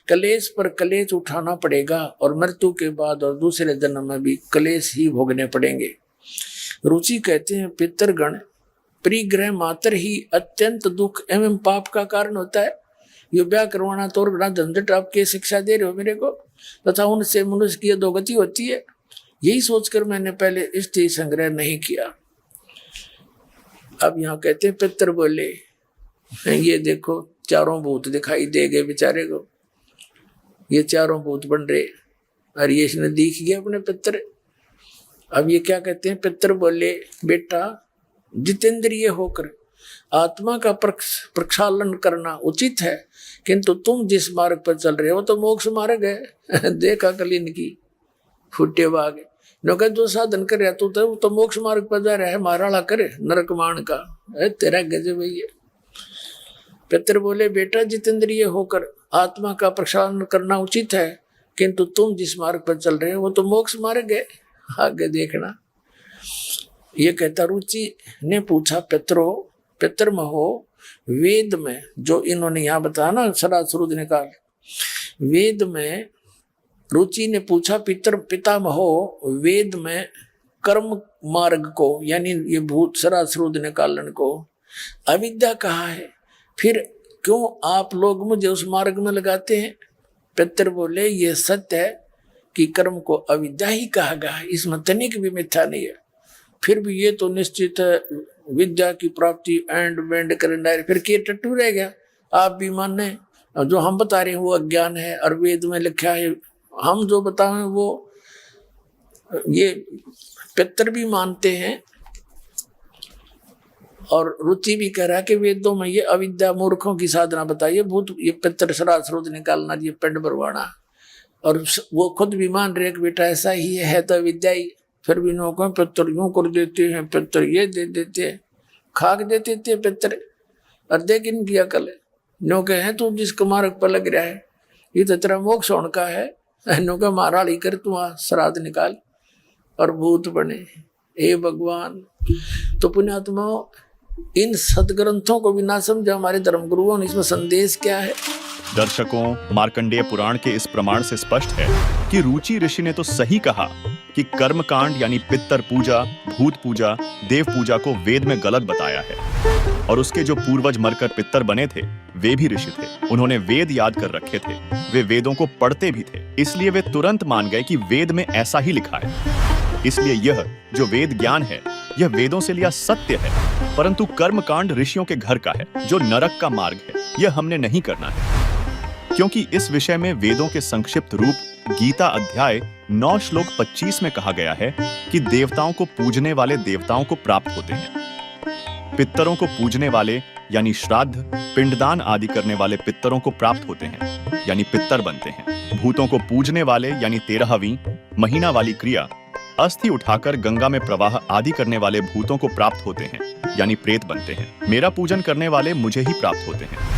कलेश पर कलेश उठाना पड़ेगा और मृत्यु के बाद और दूसरे जन्म में भी कलेश ही भोगने पड़ेंगे। रुचि कहते हैं, पितरगण परिग्रह मात्र ही अत्यंत दुख एवं पाप का कारण होता है। ये ब्याह करवाना तो बड़ा झंझट, आपके शिक्षा दे रहे हो मेरे को, तथा उनसे मनुष्य की अधोगति होती है। यही सोचकर मैंने पहले स्त्री संग्रह नहीं किया। अब यहाँ कहते हैं, पितर बोले, ये देखो चारों भूत दिखाई दे गए बेचारे को, ये चारों भूत बन रहे और ये इसने दिख गया अपने पितर। अब ये क्या कहते हैं? पितर बोले, बेटा, जितेंद्रिय होकर आत्मा का प्रक्षालन करना उचित है, किंतु तुम जिस मार्ग पर चल रहे हो तो मोक्ष मार्ग है। देखा कल इनकी फुटे बाग नौका जो साधन करे तो मोक्ष मार्ग पर जा रहा है, माराला करे नरक मान का तेरा गजब भैया। पितर बोले, बेटा, जितेंद्रिय होकर आत्मा का प्रक्षालन करना उचित है, किंतु तुम जिस मार्ग पर चल रहे हो वो तो मोक्ष मार्ग है, आगे देखना। ये कहता, रुचि ने पूछा, पितर महो, वेद में जो इन्होंने यहाँ बताया ना, सरासुरुद ने कहा, वेद में रुचि ने पूछा, पिता महो, वेद में कर्म मार्ग को यानी ये भूत सरासुरुद निकालन को अविद्या कहा है, फिर क्यों आप लोग मुझे उस मार्ग में लगाते हैं? पितर बोले, ये सत्य है कि कर्म को अविद्या ही कहा गया है, इसमें तनिक भी मिथ्या नहीं है। फिर भी ये तो निश्चित है विद्या की प्राप्ति एंड बेंड करना, फिर के टट्टू रह गया। आप भी माने जो हम बता रहे हैं वो अज्ञान है, और वेद में लिखा है, हम जो बताएं वो ये पितर भी मानते हैं, और रुचि भी कह रहा है कि वेदों में ये अविद्या मूर्खों की साधना बताइए, भूत ये पितर श्राद्ध स्रोत निकालना, ये पिंड भरवाना, और वो खुद भी मान रहे कि बेटा ऐसा ही है तो विद्या ही। फिर भी नौकों पितर यूं कर देते हैं, पितर ये दे देते हैं, खाक देते थे पितर, और देख इनकी अकल है। नौके हैं तू जिसको मार्ग पर लग रहा है, ये तो तेरा मोक्ष होने का है, नौका मारा ली कर तू श्राद्ध निकाल और भूत बने। हे भगवान, तो पुण्यात्मा इन सदग्रंथों को भी ना समझा हमारे धर्मगुरुओं ने, इसमें संदेश क्या है? दर्शकों, मार्कंडेय पुराण के इस प्रमाण से स्पष्ट है कि रुचि ऋषि ने तो सही कहा कि कर्म कांड यानी पितर पूजा, भूत पूजा, देव पूजा को वेद में गलत बताया है, और उसके जो पूर्वज मरकर पितर बने थे वे भी ऋषि थे। उन्होंने वेद याद कर रखे थे, वे वेदों को पढ़ते भी थे, इसलिए वे तुरंत मान गए कि वेद में ऐसा ही लिखा है। इसलिए यह जो वेद ज्ञान है यह वेदों से लिया सत्य है, परंतु कर्म कांड ऋषियों के घर का है, जो नरक का मार्ग है, यह हमने नहीं करना है। क्योंकि इस विषय में वेदों के संक्षिप्त रूप गीता अध्याय 9 श्लोक 25 में कहा गया है कि देवताओं को पूजने वाले देवताओं को प्राप्त होते हैं, पितरों को पूजने वाले यानी श्राद्ध, पिंडदान आदि करने वाले पितरों को प्राप्त होते हैं यानी पितर बनते हैं, भूतों को पूजने वाले यानी 13वीं महीना वाली क्रिया, अस्थि उठाकर गंगा में प्रवाह आदि करने वाले भूतों को प्राप्त होते हैं यानी प्रेत बनते हैं, मेरा पूजन करने वाले मुझे ही प्राप्त होते हैं।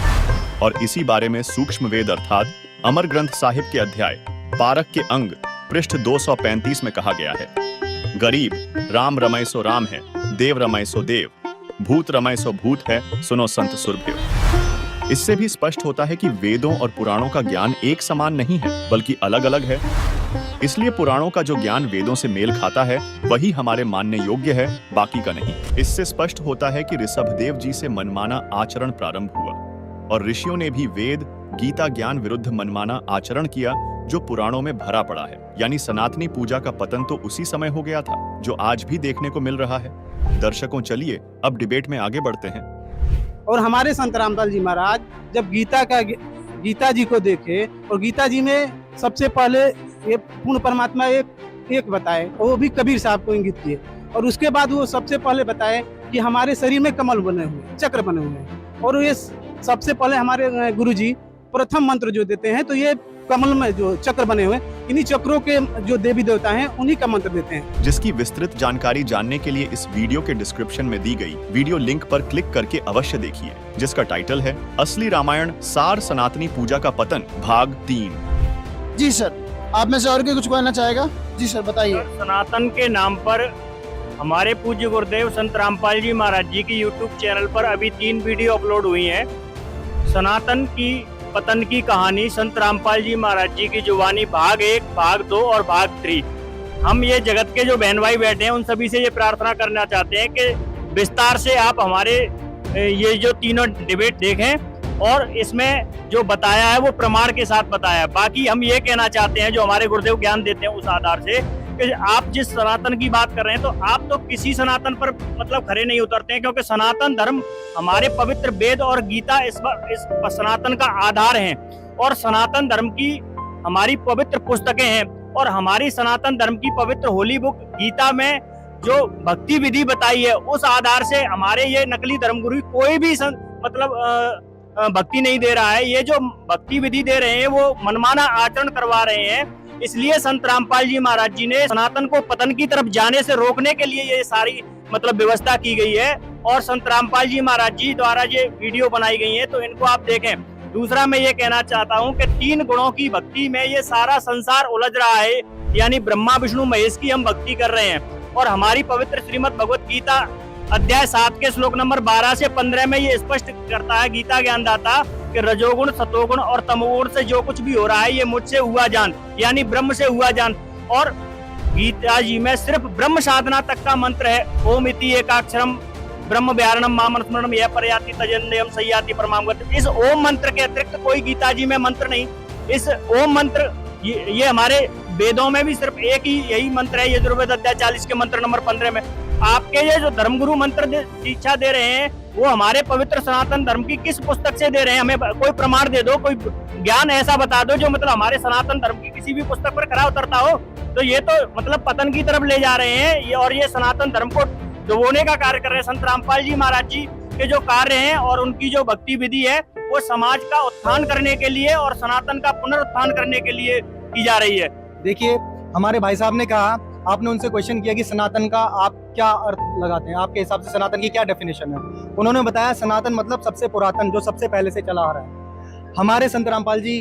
और इसी बारे में सूक्ष्म वेद अर्थात अमर ग्रंथ साहिब के अध्याय पारक के अंग पृष्ठ 235 में कहा गया है, गरीब राम रमय सो राम है, देव रमय सो देव, भूत रमय सो भूत है, सुनो संत सुरभ्यो। इससे भी स्पष्ट होता है कि वेदों और पुराणों का ज्ञान एक समान नहीं है बल्कि अलग अलग है। इसलिए पुराणों का जो ज्ञान वेदों से मेल खाता है वही हमारे मानने योग्य है, बाकी का नहीं। इससे स्पष्ट होता है कि ऋषभदेव जी से मनमाना आचरण प्रारंभ हुआ और ऋषियों ने भी वेद गीता ज्ञान विरुद्ध मनमाना आचरण किया जो पुराणों में भरा पड़ा है। यानी सनातनी पूजा का पतन तो उसी समय हो गया था जो आज भी देखने को मिल रहा है। दर्शकों, चलिए अब डिबेट में आगे बढ़ते हैं। और हमारे संत रामपाल जी महाराज जब गीता जी को देखे और गीता जी में सबसे पहले ये पूर्ण परमात्मा एक बताए, और वो भी कबीर साहब को इंगित किए, और उसके बाद वो सबसे पहले बताए कि हमारे शरीर में कमल बने हुए, चक्र बने हुए हैं, और ये सबसे पहले हमारे गुरुजी प्रथम मंत्र जो देते हैं तो ये कमल में जो चक्र बने हुए इन्हीं चक्रों के जो देवी देवता हैं उन्हीं का मंत्र देते हैं। जिसकी विस्तृत जानकारी जानने के लिए इस वीडियो के डिस्क्रिप्शन में दी गई वीडियो लिंक पर क्लिक करके अवश्य देखिए, जिसका टाइटल है असली रामायण सार सनातनी पूजा का पतन भाग 3। जी सर, आप में से और कोई कुछ कहना चाहेगा? जी सर, बताइए। सनातन के नाम पर हमारे पूज्य गुरुदेव संत रामपाल जी महाराज जी की YouTube चैनल पर अभी 3 वीडियो अपलोड हुई हैं। सनातन की पतन की कहानी संत रामपाल जी महाराज जी की जुबानी भाग 1, भाग 2 और भाग 3। हम ये जगत के जो बहन भाई बैठे हैं उन सभी से ये प्रार्थना करना चाहते हैं कि विस्तार से आप हमारे ये जो तीनों डिबेट देखें और इसमें जो बताया है वो प्रमाण के साथ बताया है। बाकी हम ये कहना चाहते हैं जो हमारे गुरुदेव ज्ञान देते हैं उस आधार से कि आप जिस सनातन की बात कर रहे हैं तो आप तो किसी सनातन पर मतलब खरे नहीं उतरते हैं, क्योंकि सनातन धर्म हमारे पवित्र वेद और गीता इस सनातन का आधार है, और सनातन धर्म की हमारी पवित्र पुस्तकें हैं, और हमारी सनातन धर्म की पवित्र होली बुक गीता में जो भक्ति विधि बताई है उस आधार से हमारे ये नकली धर्मगुरु कोई भी भक्ति नहीं दे रहा है। ये जो भक्ति विधि दे रहे हैं वो मनमाना आचरण करवा रहे हैं। इसलिए संत रामपाल जी महाराज जी ने सनातन को पतन की तरफ जाने से रोकने के लिए ये सारी मतलब व्यवस्था की गई है, और संत रामपाल जी महाराज जी द्वारा ये वीडियो बनाई गई है, तो इनको आप देखें। दूसरा मैं ये कहना चाहता हूँ कि 3 गुणों की भक्ति में ये सारा संसार उलझ रहा है, यानी ब्रह्मा विष्णु महेश की हम भक्ति कर रहे हैं, और हमारी पवित्र श्रीमद् भगवत गीता अध्याय 7 के श्लोक नंबर 12 से 15 में ये स्पष्ट करता है गीता ज्ञानदाता कि रजोगुण, सतोगुण और तमोगुण से जो कुछ भी हो रहा है ये मुझसे हुआ जान, यानी ब्रह्म से हुआ जान। और गीता जी में सिर्फ ब्रह्म साधना तक का मंत्र है, ओम इति एकाक्षरम ब्रह्म व्यारणम मामन स्मरणम यह प्रयाति तजन्यम सय्याति परमागत। इस ओम मंत्र के अतिरिक्त कोई गीता जी में मंत्र नहीं। इस ओम मंत्र ये हमारे वेदों में भी सिर्फ एक ही यही मंत्र है, यजुर्वेद अध्याय 40 के मंत्र नंबर 15 में। आपके ये जो धर्मगुरु मंत्र दीक्षा दे रहे हैं वो हमारे पवित्र सनातन धर्म की किस पुस्तक से दे रहे हैं? हमें कोई प्रमाण दे दो, कोई ज्ञान ऐसा बता दो जो मतलब हमारे सनातन धर्म की किसी भी पुस्तक पर खरा उतरता हो। तो ये तो मतलब पतन की तरफ ले जा रहे हैं और ये सनातन धर्म को डुबोने का कार्य कर रहे हैं। संत रामपाल जी महाराज जी के जो कार्य हैं और उनकी जो भक्ति विधि है वो समाज का उत्थान करने के लिए और सनातन का पुनरुत्थान करने के लिए की जा रही है। देखिए, हमारे भाई साहब ने कहा, आपने उनसे क्वेश्चन किया कि सनातन का आप क्या अर्थ लगाते हैं, आपके हिसाब से सनातन की क्या डेफिनेशन है। उन्होंने बताया सनातन मतलब सबसे पुरातन, जो सबसे पहले से चला आ रहा है। हमारे संत रामपाल जी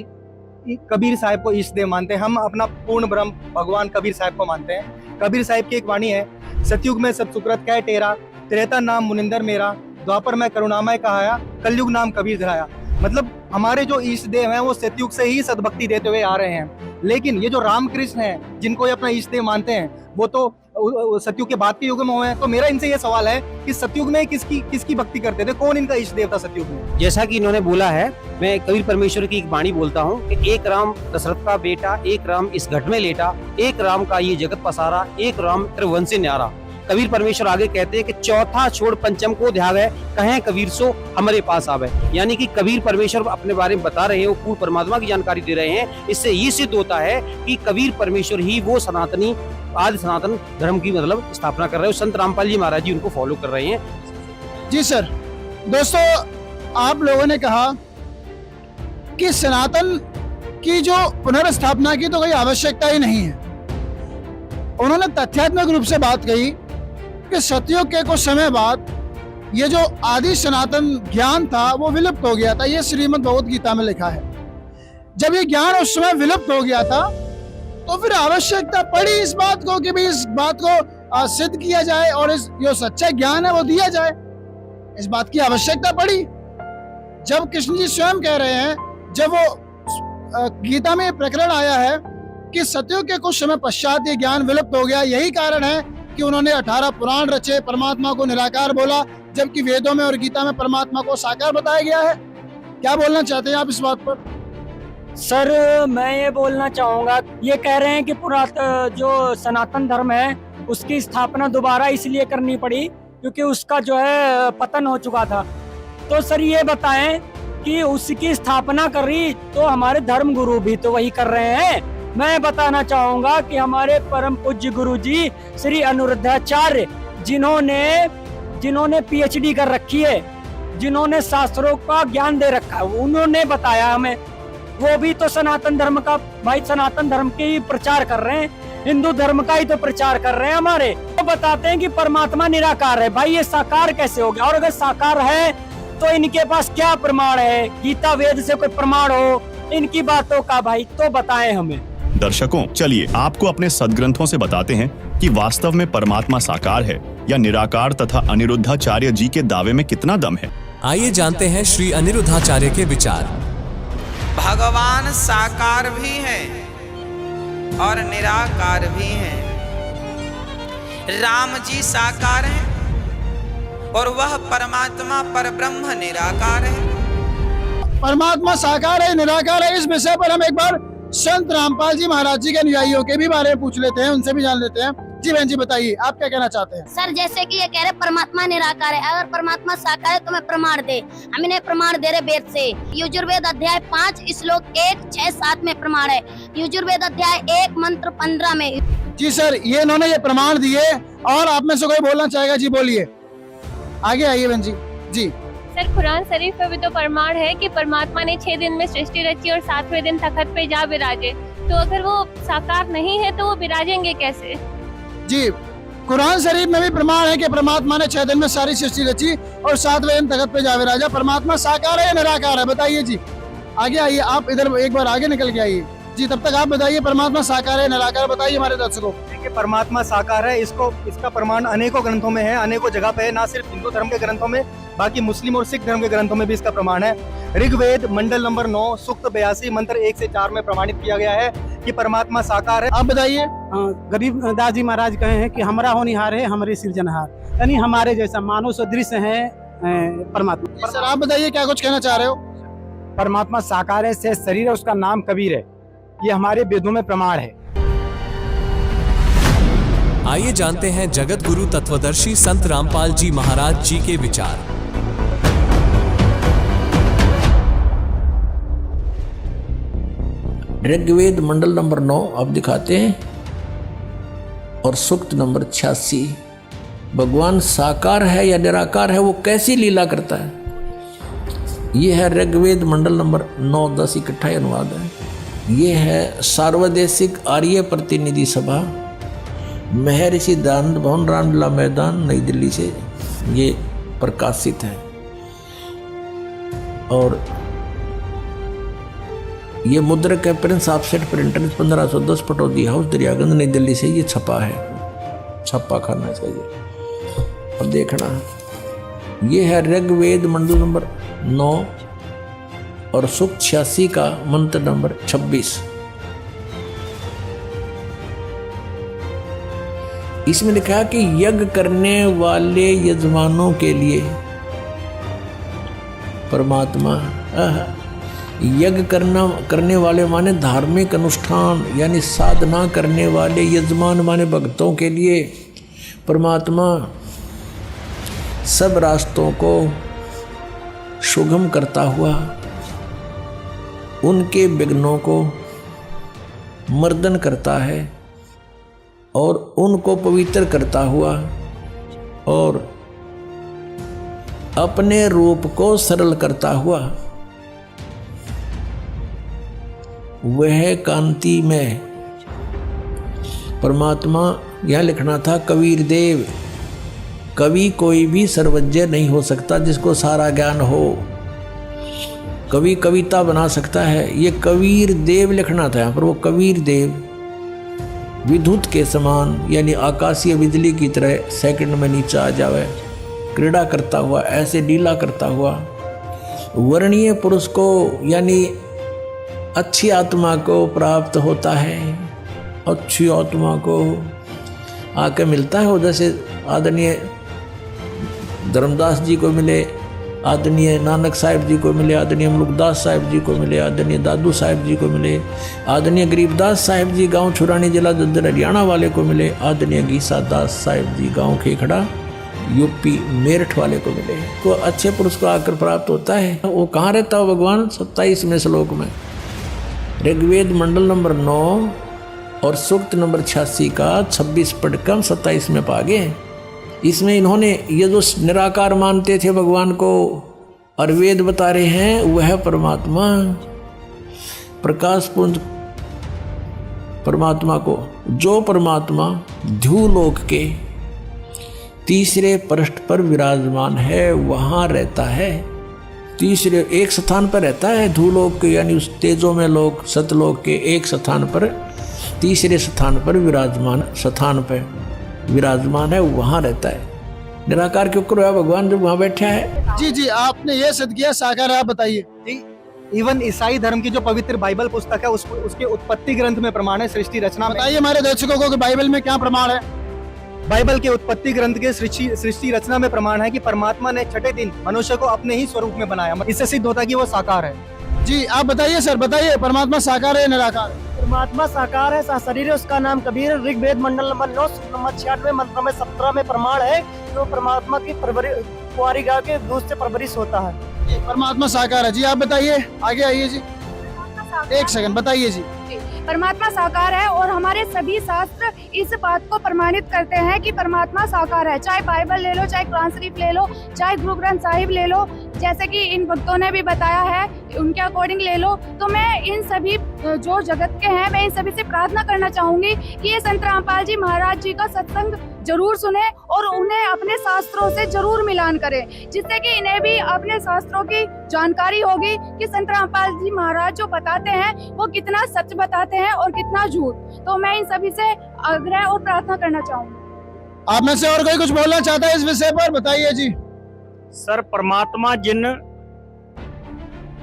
कबीर साहब को ईष्ट देव मानते हैं। हम अपना पूर्ण ब्रह्म भगवान कबीर साहब को मानते हैं। कबीर साहब की एक वाणी है, सतयुग में सब सुकृत कह टेरा, त्रेता नाम मुनिंदर मेरा, द्वापर में करुणामय कहाया, कलयुग नाम कबीर धराया। मतलब हमारे जो ईष्ट देव हैं वो सतयुग से ही सद्भक्ति देते हुए आ रहे हैं। लेकिन ये जो रामकृष्ण हैं जिनको ये अपना ईष्ट देव मानते हैं वो तो सतयुग के बाद के युग में हुए हैं। तो मेरा इनसे ये सवाल है कि सतयुग में किसकी भक्ति करते थे, कौन इनका इष्ट देव था सतयुग में? जैसा कि इन्होंने बोला है, मैं कबीर परमेश्वर की एक वाणी बोलता हूँ कि एक राम दशरथ का बेटा, एक राम इस घट में लेटा, एक राम का ये जगत पसारा, एक राम त्रिभुवन से न्यारा। कबीर परमेश्वर आगे कहते हैं कि चौथा छोड़ पंचम को ध्यावे, कहें कबीर सो हमारे पास आवे। यानी कि कबीर परमेश्वर अपने बारे में बता रहे हैं, वो पूर्ण परमात्मा की जानकारी दे रहे हैं। इससे ये सिद्ध होता है कि कबीर परमेश्वर ही वो सनातनी आदि सनातन धर्म की मतलब स्थापना कर रहे हैं। संत रामपाल जी महाराज जी उनको फॉलो कर रहे हैं। जी सर। दोस्तों, आप लोगों ने कहा कि सनातन की जो पुनर्स्थापना की तो कोई आवश्यकता ही नहीं है। उन्होंने तथ्यात्मक रूप से बात कही कि सतयुग के कुछ समय बाद ये जो आदि सनातन ज्ञान था वो विलुप्त हो गया था। ये श्रीमद् भगवत गीता में लिखा है। जब ये ज्ञान उस समय विलुप्त हो गया था तो फिर आवश्यकता पड़ी इस बात को कि भाई इस बात को सिद्ध किया जाए और इस जो सच्चा ज्ञान है वो दिया जाए। इस बात की आवश्यकता पड़ी। जब कृष्ण जी स्वयं कह रहे हैं, जब वो गीता में प्रकरण आया है कि सतयुग के कुछ समय पश्चात ये ज्ञान विलुप्त हो गया, यही कारण है कि उन्होंने 18 पुराण रचे, परमात्मा को निराकार बोला, जबकि वेदों में और गीता में परमात्मा को साकार बताया गया है। क्या बोलना चाहते हैं आप इस बात पर? सर, मैं ये बोलना चाहूंगा, ये कह रहे हैं कि जो सनातन धर्म है उसकी स्थापना दोबारा इसलिए करनी पड़ी क्योंकि उसका जो है पतन हो चुका था। तो सर ये बताएं कि उसकी स्थापना करी तो हमारे धर्म गुरु भी तो वही कर रहे हैं। मैं बताना चाहूंगा कि हमारे परम पूज्य गुरु जी श्री अनिरुद्धाचार्य, जिन्होंने PhD कर रखी है, जिन्होंने शास्त्रों का ज्ञान दे रखा है, उन्होंने बताया हमें। वो भी तो सनातन धर्म का भाई, सनातन धर्म के ही प्रचार कर रहे हैं, हिंदू धर्म का ही तो प्रचार कर रहे हैं हमारे। तो बताते हैं कि परमात्मा निराकार है। भाई ये साकार कैसे हो गया? और अगर साकार है तो इनके पास क्या प्रमाण है? गीता वेद से कोई प्रमाण हो इनकी बातों का भाई तो बताएं हमें। दर्शकों, चलिए आपको अपने सदग्रंथों से बताते हैं कि वास्तव में परमात्मा साकार है या निराकार तथा अनिरुद्धाचार्य जी के दावे में कितना दम है। आइए जानते हैं श्री अनिरुद्धाचार्य के विचार। भगवान साकार भी है और निराकार भी है। राम जी साकार है और वह परमात्मा परब्रह्म निराकार है। परमात्मा साकार है, निराकार है, इस विषय पर हम एक बार संत रामपाल जी महाराज जी के अनुयायियों के भी बारे में पूछ लेते हैं, उनसे भी जान लेते हैं। जी बहन जी, बताइए आप क्या कहना चाहते हैं? सर, जैसे कि ये कह रहे परमात्मा निराकार है, अगर परमात्मा साकार है तो मैं प्रमाण दे। हम इन्हें प्रमाण दे रहे वेद से। यजुर्वेद अध्याय 5 श्लोक 1, 6, 7 में प्रमाण है। यजुर्वेद अध्याय 1 मंत्र 15 में। जी सर, ये इन्होंने ये प्रमाण दिए और आप में से कोई बोलना चाहेगा? जी बोलिए, आगे आइए बहन जी। जी सर, कुरान शरीफ में भी तो प्रमाण है कि परमात्मा ने 6 दिन में सृष्टि रची और 7वें दिन तखत पे जा विराजे। तो अगर वो साकार नहीं है तो वो विराजेंगे कैसे? जी, कुरान शरीफ में भी प्रमाण है कि परमात्मा ने 6 दिन में सारी सृष्टि रची और 7वें दिन तखत पे जा विराजा। परमात्मा साकार है या निराकार है? बताइए जी, आगे आइए, आप इधर एक बार आगे निकल के आइए। जी, तब तक आप बताइए परमात्मा साकार है निराकार, बताइए हमारे दर्शकों। देखिए, परमात्मा साकार है, इसका प्रमाण अनेकों ग्रंथों में है, अनेकों जगह पे है, ना सिर्फ हिंदू धर्म के ग्रंथों में, बाकी मुस्लिम और सिख धर्म के ग्रंथों में भी इसका प्रमाण है। ऋग्वेद मंडल नंबर 9 सूक्त 82 मंत्र 1 से 4 में प्रमाणित किया गया है कि परमात्मा साकार है। आप बताइए। गरीबदास जी महाराज कहे हैं कि हमरा होनिहार है हमारे सृजनहार, यानी हमारे जैसा मानव सदृश है परमात्मा। सर आप बताइए, क्या कुछ कहना चाह रहे हो? परमात्मा साकार है, से शरीर है, उसका नाम कबीर है, ये हमारे वेदों में प्रमाण है। आइए जानते हैं जगत गुरु तत्वदर्शी संत रामपाल जी महाराज जी के विचार। ऋग्वेद मंडल नंबर 9 अब दिखाते हैं और सूक्त नंबर 86। भगवान साकार है या निराकार है, वो कैसी लीला करता है। ये है ऋग्वेद मंडल नंबर 9-10 इकट्ठा अनुवाद है। ये है सार्वदेशिक आर्य प्रतिनिधि सभा, महर्षि दयानंद भवन, रामलीला मैदान, नई दिल्ली से ये प्रकाशित है। और ये मुद्रक है Prince offset printer 1510 Pataudi house Daryaganj नई दिल्ली से ये छपा है, छपा खाना चाहिए। अब देखना, ये है ऋग्वेद मंडल नंबर 9 और सूक्त 86 का मंत्र नंबर 26। इसमें लिखा है कि यज्ञ करने वाले यजमानों के लिए परमात्मा, यज्ञ करने वाले माने धार्मिक अनुष्ठान यानी साधना करने वाले यजमान माने भक्तों के लिए परमात्मा सब रास्तों को सुगम करता हुआ उनके विघ्नों को मर्दन करता है और उनको पवित्र करता हुआ और अपने रूप को सरल करता हुआ वह कांति में परमात्मा, यह लिखना था कबीर देव। कवि कोई भी सर्वज्ञ नहीं हो सकता जिसको सारा ज्ञान हो। कवि कविता बना सकता है, ये कबीर देव लिखना था यहाँ पर। वो कबीर देव विद्युत के समान यानी आकाशीय बिजली की तरह सेकंड में नीचे आ जावे, क्रीड़ा करता हुआ, ऐसे लीला करता हुआ वर्णीय पुरुष को यानी अच्छी आत्मा को प्राप्त होता है। अच्छी आत्मा को आके मिलता है, जैसे आदरणीय धर्मदास जी को मिले, आदरणीय नानक साहिब जी को मिले, आदरणीय मुलुकदास साहिब जी को मिले, आदरणीय दादू साहिब जी को मिले, आदरणीय गरीबदास साहिब जी गांव छुरानी जिला जद्दर हरियाणा वाले को मिले, आदरणीय गीसा दास साहिब जी गांव खेखड़ा यूपी मेरठ वाले को मिले। तो अच्छे पुरुष को आकर प्राप्त होता है। वो कहाँ रहता हो भगवान? 27वें श्लोक में ऋग्वेद मंडल नंबर 9 और सूक्त नंबर 86 का 26 पढ़कर 27 में पा गए। इसमें इन्होंने ये जो निराकार मानते थे भगवान को और वेद बता रहे हैं, वह परमात्मा प्रकाश पुंज परमात्मा को, जो परमात्मा ध्युलोक के तीसरे पृष्ठ पर विराजमान है वहाँ रहता है। तीसरे एक स्थान पर रहता है ध्युलोक के यानी उस तेजो में लोक सतलोक के एक स्थान पर, तीसरे स्थान पर विराजमान है, वहाँ रहता है। निराकार क्यों करो है भगवान जब वहाँ बैठा है? जी जी, आपने ये सिद्ध किया साकार है, आप बताइए। जी, इवन ईसाई धर्म की जो पवित्र बाइबल पुस्तक है उसके उत्पत्ति ग्रंथ में प्रमाण है, सृष्टि रचना में। बताइए हमारे दर्शकों को कि बाइबल में क्या प्रमाण है। बाइबल के उत्पत्ति ग्रंथ के सृष्टि रचना में प्रमाण है कि परमात्मा ने छठे दिन मनुष्य को अपने ही स्वरूप में बनाया। इससे सिद्ध होता है कि वो साकार है। जी आप बताइए सर, बताइए परमात्मा साकार है निराकार? परमात्मा साकार है, शरीर है, उसका नाम कबीर। ऋग्वेद मंडल नंबर 9 नंबर 96 मंत्र में 17 में प्रमाण है जो परमात्मा की कुंवारी गाय के दूध से परवरिश होता है। परमात्मा साकार है। जी आप बताइए, आगे आइए जी, एक सेकंड बताइए जी। परमात्मा साकार है और हमारे सभी शास्त्र इस बात को प्रमाणित करते हैं कि परमात्मा साकार है। चाहे बाइबल ले लो, चाहे कुरान शरीफ ले लो, चाहे गुरु ग्रंथ साहिब ले लो, जैसे कि इन भक्तों ने भी बताया है उनके अकॉर्डिंग ले लो। तो मैं इन सभी जो जगत के हैं, मैं इन सभी से प्रार्थना करना चाहूंगी कि ये संत रामपाल जी महाराज जी का सत्संग जरूर सुने और उन्हें अपने शास्त्रों से जरूर मिलान करें, जिससे कि इन्हें भी अपने शास्त्रों की जानकारी होगी कि संत रामपाल जी महाराज जो बताते हैं वो कितना सच बताते हैं और कितना झूठ। तो मैं इन सभी से आग्रह और प्रार्थना करना चाहूंगी। आप में से और कोई कुछ बोलना चाहता है इस विषय पर? बताइए जी। सर, परमात्मा जिन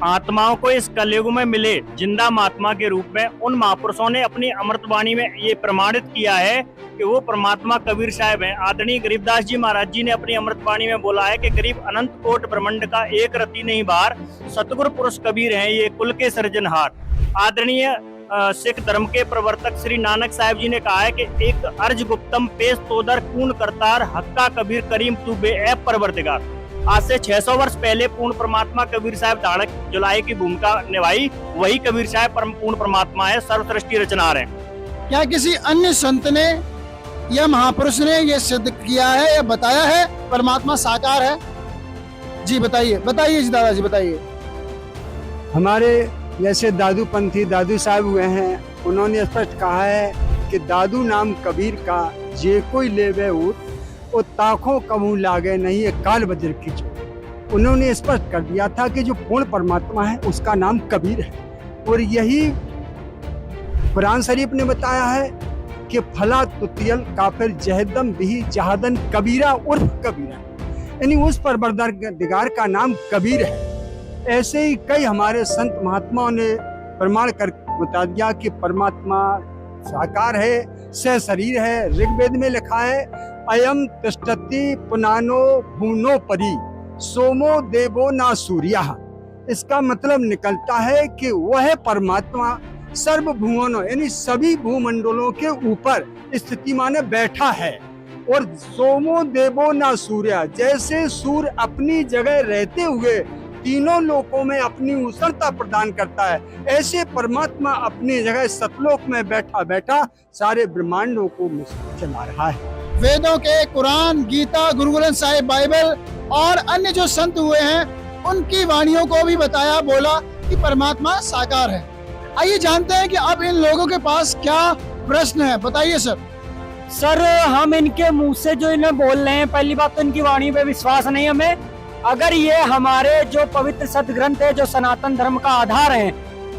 आत्माओं को इस कलयुग में मिले जिंदा महात्मा के रूप में, उन महापुरुषों ने अपनी अमृतवाणी में ये प्रमाणित किया है कि वो परमात्मा कबीर साहब हैं। आदरणीय गरीबदास जी महाराज जी ने अपनी अमृतवाणी में बोला है कि करीब अनंत कोट ब्रह्मांड का एक रति नहीं बार सतगुरु पुरुष कबीर हैं, ये कुल के सृजनहार। आदरणीय सिख धर्म के प्रवर्तक श्री नानक साहिब जी ने कहा है कि एक अर्ज गुप्तम पेश तोदर पूर्ण करतार हक्का कबीर करीम तू बेऐब परवरदिगार। आज से 600 वर्ष पहले पूर्ण परमात्मा कबीर साहब धाड़क जुलाई की भूमिका निभाई, वही कबीर साहब पूर्ण परमात्मा है, सर्वसृष्टि रचनार है। क्या किसी अन्य संत ने या महापुरुष ने ये सिद्ध किया है या बताया है परमात्मा साकार है? जी बताइए, बताइए जी दादाजी बताइए। हमारे जैसे दादू पंथी दादू साहब हुए हैं, उन्होंने स्पष्ट कहा है कि दादू नाम कबीर का जे कोई लेवे उठ वो ताखों कबू लागे नहीं है काल वज्र की चोट। उन्होंने स्पष्ट कर दिया था कि जो पूर्ण परमात्मा है उसका नाम कबीर है, और यही कुरान शरीफ ने बताया है कि फला तुतियल काफिर जहदम बिही जहादन कबीरा उर्फ कबीरा, यानी उस परवरदिगार का नाम कबीर है। ऐसे ही कई हमारे संत महात्माओं ने प्रमाण कर बता दिया कि परमात्मा साकार है, सशरीर है। ऋग्वेद में लिखा है अयम तिष्ठति पुनानो भूनो परी सोमो देवो ना सूर्या। इसका मतलब निकलता है कि वह परमात्मा सर्व भुवनों यानी सभी भूमंडलों के ऊपर स्थिति माने बैठा है, और सोमो देवो ना सूर्या, जैसे सूर्य अपनी जगह रहते हुए तीनों लोकों में अपनी उष्णता प्रदान करता है, ऐसे परमात्मा अपनी जगह सतलोक में बैठा बैठा सारे ब्रह्मांडों को चला रहा है। वेदों के कुरान, गीता, गुरु ग्रंथ साहिब, बाइबल और अन्य जो संत हुए हैं उनकी वाणियों को भी बताया, बोला कि परमात्मा साकार है। आइए जानते हैं कि अब इन लोगों के पास क्या प्रश्न है, बताइए सर। सर हम इनके मुंह से जो इन्हें बोल रहे हैं, पहली बात तो इनकी वाणी पे विश्वास नहीं हमें। अगर ये हमारे जो पवित्र सदग्रंथ है, जो सनातन धर्म का आधार है,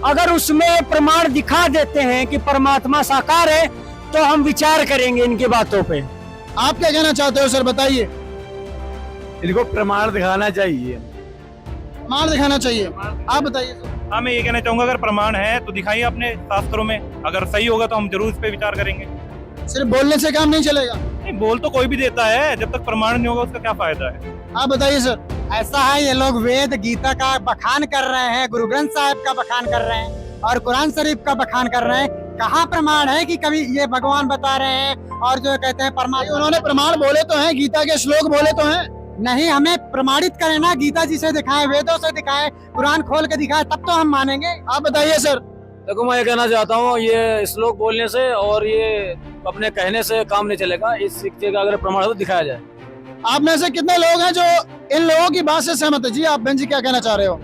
अगर उसमें प्रमाण दिखा देते हैं कि परमात्मा साकार है तो हम विचार करेंगे इनकी बातों पे। आप क्या कहना चाहते हो सर, बताइए। इनको प्रमाण दिखाना चाहिए, प्रमाण दिखाना चाहिए, आप बताइए सर। हाँ, मैं ये कहना चाहूंगा अगर प्रमाण है तो दिखाइए अपने शास्त्रों में, अगर सही होगा तो हम जरूर इस पे विचार करेंगे। सिर्फ बोलने से काम नहीं चलेगा। नहीं, बोल तो कोई भी देता है, जब तक प्रमाण नहीं होगा उसका क्या फायदा है। आप बताइए सर। ऐसा है, ये लोग वेद गीता का बखान कर रहे हैं, गुरु ग्रंथ साहिब का बखान कर रहे हैं और कुरान शरीफ का बखान कर रहे हैं। कहाँ प्रमाण है कि कभी ये भगवान बता रहे हैं और जो कहते हैं परमात्मा? उन्होंने प्रमाण बोले तो हैं, गीता के श्लोक बोले तो हैं। नहीं, हमें प्रमाणित करें ना, गीता जी से दिखाएं, वेदों से दिखाएं, कुरान खोल के दिखाएं, तब तो हम मानेंगे। आप बताइए सर। देखो मैं ये कहना चाहता हूँ, ये श्लोक बोलने से और ये अपने कहने से काम नहीं चलेगा, इस शिक्षा का अगर प्रमाण हो तो दिखाया जाए। आप में से कितने लोग हैं जो इन लोगों की बात से सहमत है? जी आप बहन जी क्या कहना चाह रहे हो?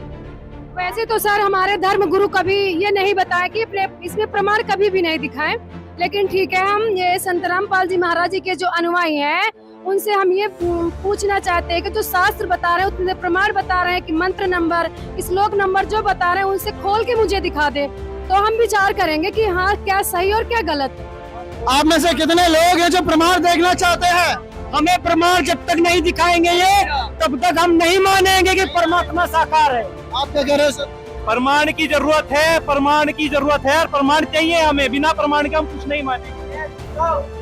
वैसे तो सर हमारे धर्म गुरु कभी ये नहीं बताया कि इसमें प्रमाण कभी भी नहीं दिखाए, लेकिन ठीक है, हम ये संत रामपाल जी महाराज जी के जो अनुयायी हैं उनसे हम ये पूछना चाहते हैं कि जो शास्त्र बता रहे हैं उसमें प्रमाण बता रहे हैं कि मंत्र नंबर, श्लोक नंबर जो बता रहे हैं उनसे खोल के मुझे दिखा दे, तो हम विचार करेंगे कि हाँ क्या सही और क्या गलत। आप में से कितने लोग हैं जो प्रमाण देखना चाहते हैं? हमें प्रमाण जब तक नहीं दिखाएंगे ये, तब तक हम नहीं मानेंगे कि परमात्मा साकार है। आप क्या कह रहे हो सर? प्रमाण की जरूरत है, प्रमाण की जरूरत है और प्रमाण चाहिए हमें, बिना प्रमाण के हम कुछ नहीं मानेंगे।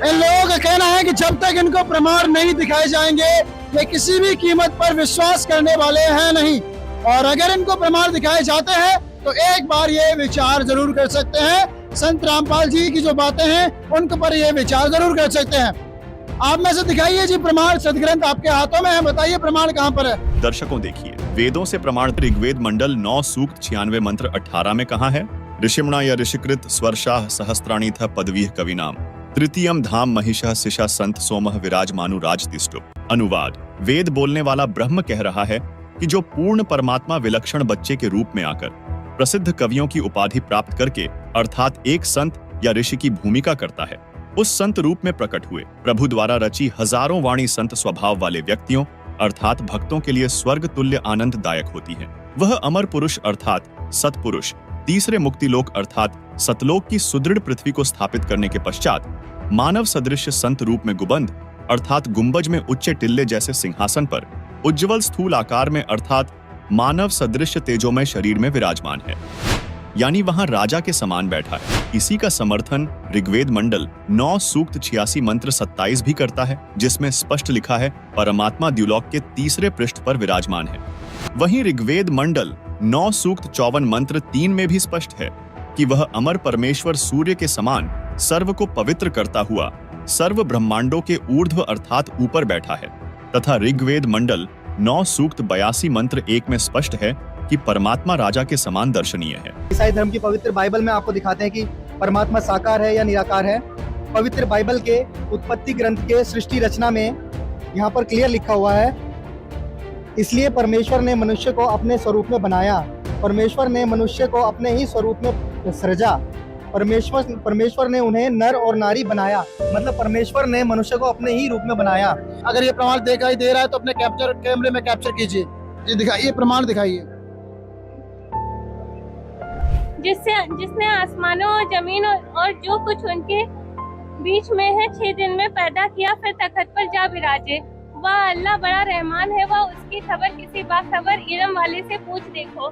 इन लोगों का कहना है कि जब तक इनको प्रमाण नहीं दिखाए जाएंगे ये किसी भी कीमत पर विश्वास करने वाले हैं नहीं, और अगर इनको प्रमाण दिखाए जाते हैं तो एक बार ये विचार जरूर कर सकते हैं। संत रामपाल जी की जो बातें हैं उनके पर ये विचार जरूर कर सकते हैं। आप में से दिखाइए जी प्रमाण, सदग्रंथ आपके हाथों में है, बताइए प्रमाण कहाँ पर है? दर्शकों देखिए, वेदों से प्रमाण ऋग्वेद मंडल 9 सूक्त 96 मंत्र 18 में कहा है, ऋषिमणा या ऋषिकृत स्वर्शाह सहस्त्राणीथ पदवीह कविनाम तृतीयम धाम महिषा शिषा संत सोमह विराजमानु राजतिष्ठु। अनुवाद, वेद बोलने वाला ब्रह्म कह रहा है कि जो पूर्ण परमात्मा विलक्षण बच्चे के रूप में आकर प्रसिद्ध कवियों की उपाधि प्राप्त करके अर्थात एक संत या ऋषि की भूमिका करता है, उस संत रूप में प्रकट हुए प्रभु द्वारा रची हजारों वाणी संत स्वभाव वाले व्यक्तियों अर्थात भक्तों के लिए स्वर्ग तुल्य आनंददायक होती है। वह अमर पुरुष अर्थात सतपुरुष तीसरे मुक्तिलोक अर्थात सतलोक की सुदृढ़ पृथ्वी को स्थापित करने के पश्चात मानव सदृश संत रूप में गुबंद अर्थात गुंबज में उच्च टिल्ले जैसे सिंहासन पर उज्जवल स्थूल आकार में अर्थात मानव सदृश तेजोमय शरीर में विराजमान है, यानी वहां राजा के समान बैठा है। इसी का समर्थन ऋग्वेद मंडल 9 सूक्त 86 मंत्र 27 भी करता है, जिसमें स्पष्ट लिखा है परमात्मा द्युलोक के तीसरे पृष्ठ पर विराजमान है। वहीं ऋग्वेद मंडल 9 सूक्त 54 मंत्र 3 में भी स्पष्ट है कि वह अमर परमेश्वर सूर्य के समान सर्व को पवित्र करता हुआ सर्व ब्रह्मांडों के ऊर्ध्व अर्थात ऊपर बैठा है तथा ऋग्वेद मंडल 9 सूक्त 82 मंत्र 1 में स्पष्ट है कि परमात्मा राजा के समान दर्शनीय है। ईसाई धर्म की पवित्र बाइबल में आपको दिखाते हैं कि परमात्मा साकार है या निराकार है। पवित्र बाइबल के उत्पत्ति ग्रंथ के सृष्टि रचना में यहाँ पर क्लियर लिखा हुआ है, इसलिए परमेश्वर ने मनुष्य को अपने स्वरूप में बनाया। परमेश्वर ने मनुष्य को अपने ही स्वरूप में सृजा। परमेश्वर ने उन्हें नर और नारी बनाया, मतलब परमेश्वर ने मनुष्य को अपने ही रूप में बनाया। अगर ये प्रमाण दिखाई दे रहा है तो अपने कैमरे में कैप्चर कीजिए, ये दिखाइए, प्रमाण दिखाइए। जिसने आसमानों और जमीन और जो कुछ उनके बीच में है 6 दिन में पैदा किया, फिर तखत पर जा विराजे। वह अल्लाह बड़ा रहमान है, वह उसकी खबर किसी बाखबर इल्म वाले से पूछ देखो।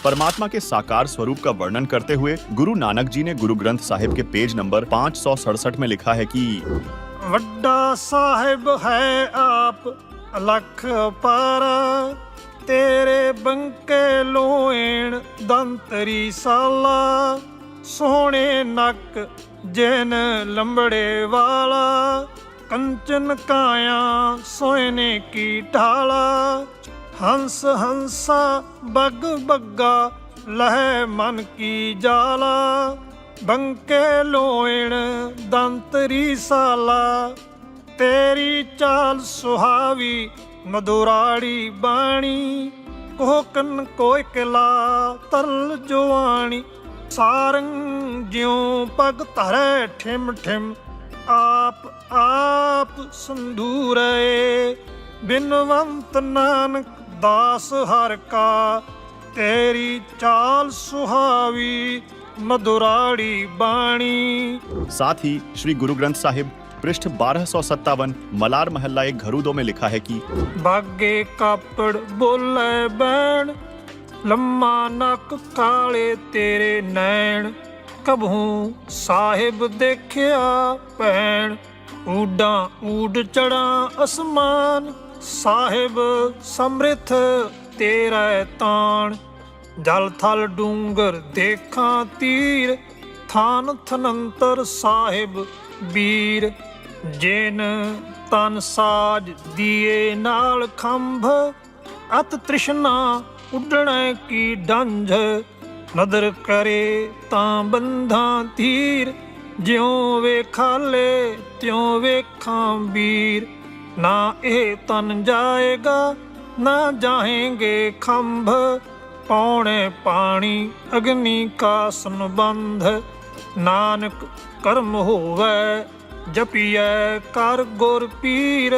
परमात्मा के साकार स्वरूप का वर्णन करते हुए गुरु नानक जी ने गुरु ग्रंथ साहिब के पेज नंबर 567 में लिखा है कि वड्डा साहिब है आप लख पारा, तेरे बंके लोएण दंतरी साला, सोने नक जैन लंबड़े वाला, कंचन काया सोने की ढाला, हंस हंसा बग बग्गा लह मन की जाला, बंके लोएण दंतरी साला, तेरी चाल सुहावी मधुराड़ी बाणी, कोकन कोयकला तरल जुआनी, सारंग ज्यों पग धरे ठिम ठिम, आप संधूरे, बिनवंत नानक दास हर का, तेरी चाल सुहावी मधुराड़ी बाणी। साथ ही श्री गुरु ग्रंथ साहिब पृष्ठ 1257 मलार महल्ला एक घरूदो में लिखा है कि बागे कापड़ बोले बैण, लम्मा नक काले तेरे नैण, कभू साहिब देखिया पैण, ऊडा ऊड चढ़ा आसमान, साहिब समृथ तेरा ताण, जल थल डूंगर देखा तीर, थान थनंतर साहिब बीर, जेन तन साज दिए नाल खंभ, अत तृष्णा उडने की डंझ, नदर करे तां बंधा तीर, ज्यों वे खाले त्यों वे खांबीर, ना ए तन जाएगा ना जाएंगे खंभ, पौने पानी अग्नि का संबंध, नानक कर्म होवे जपिए कर गुर पीर,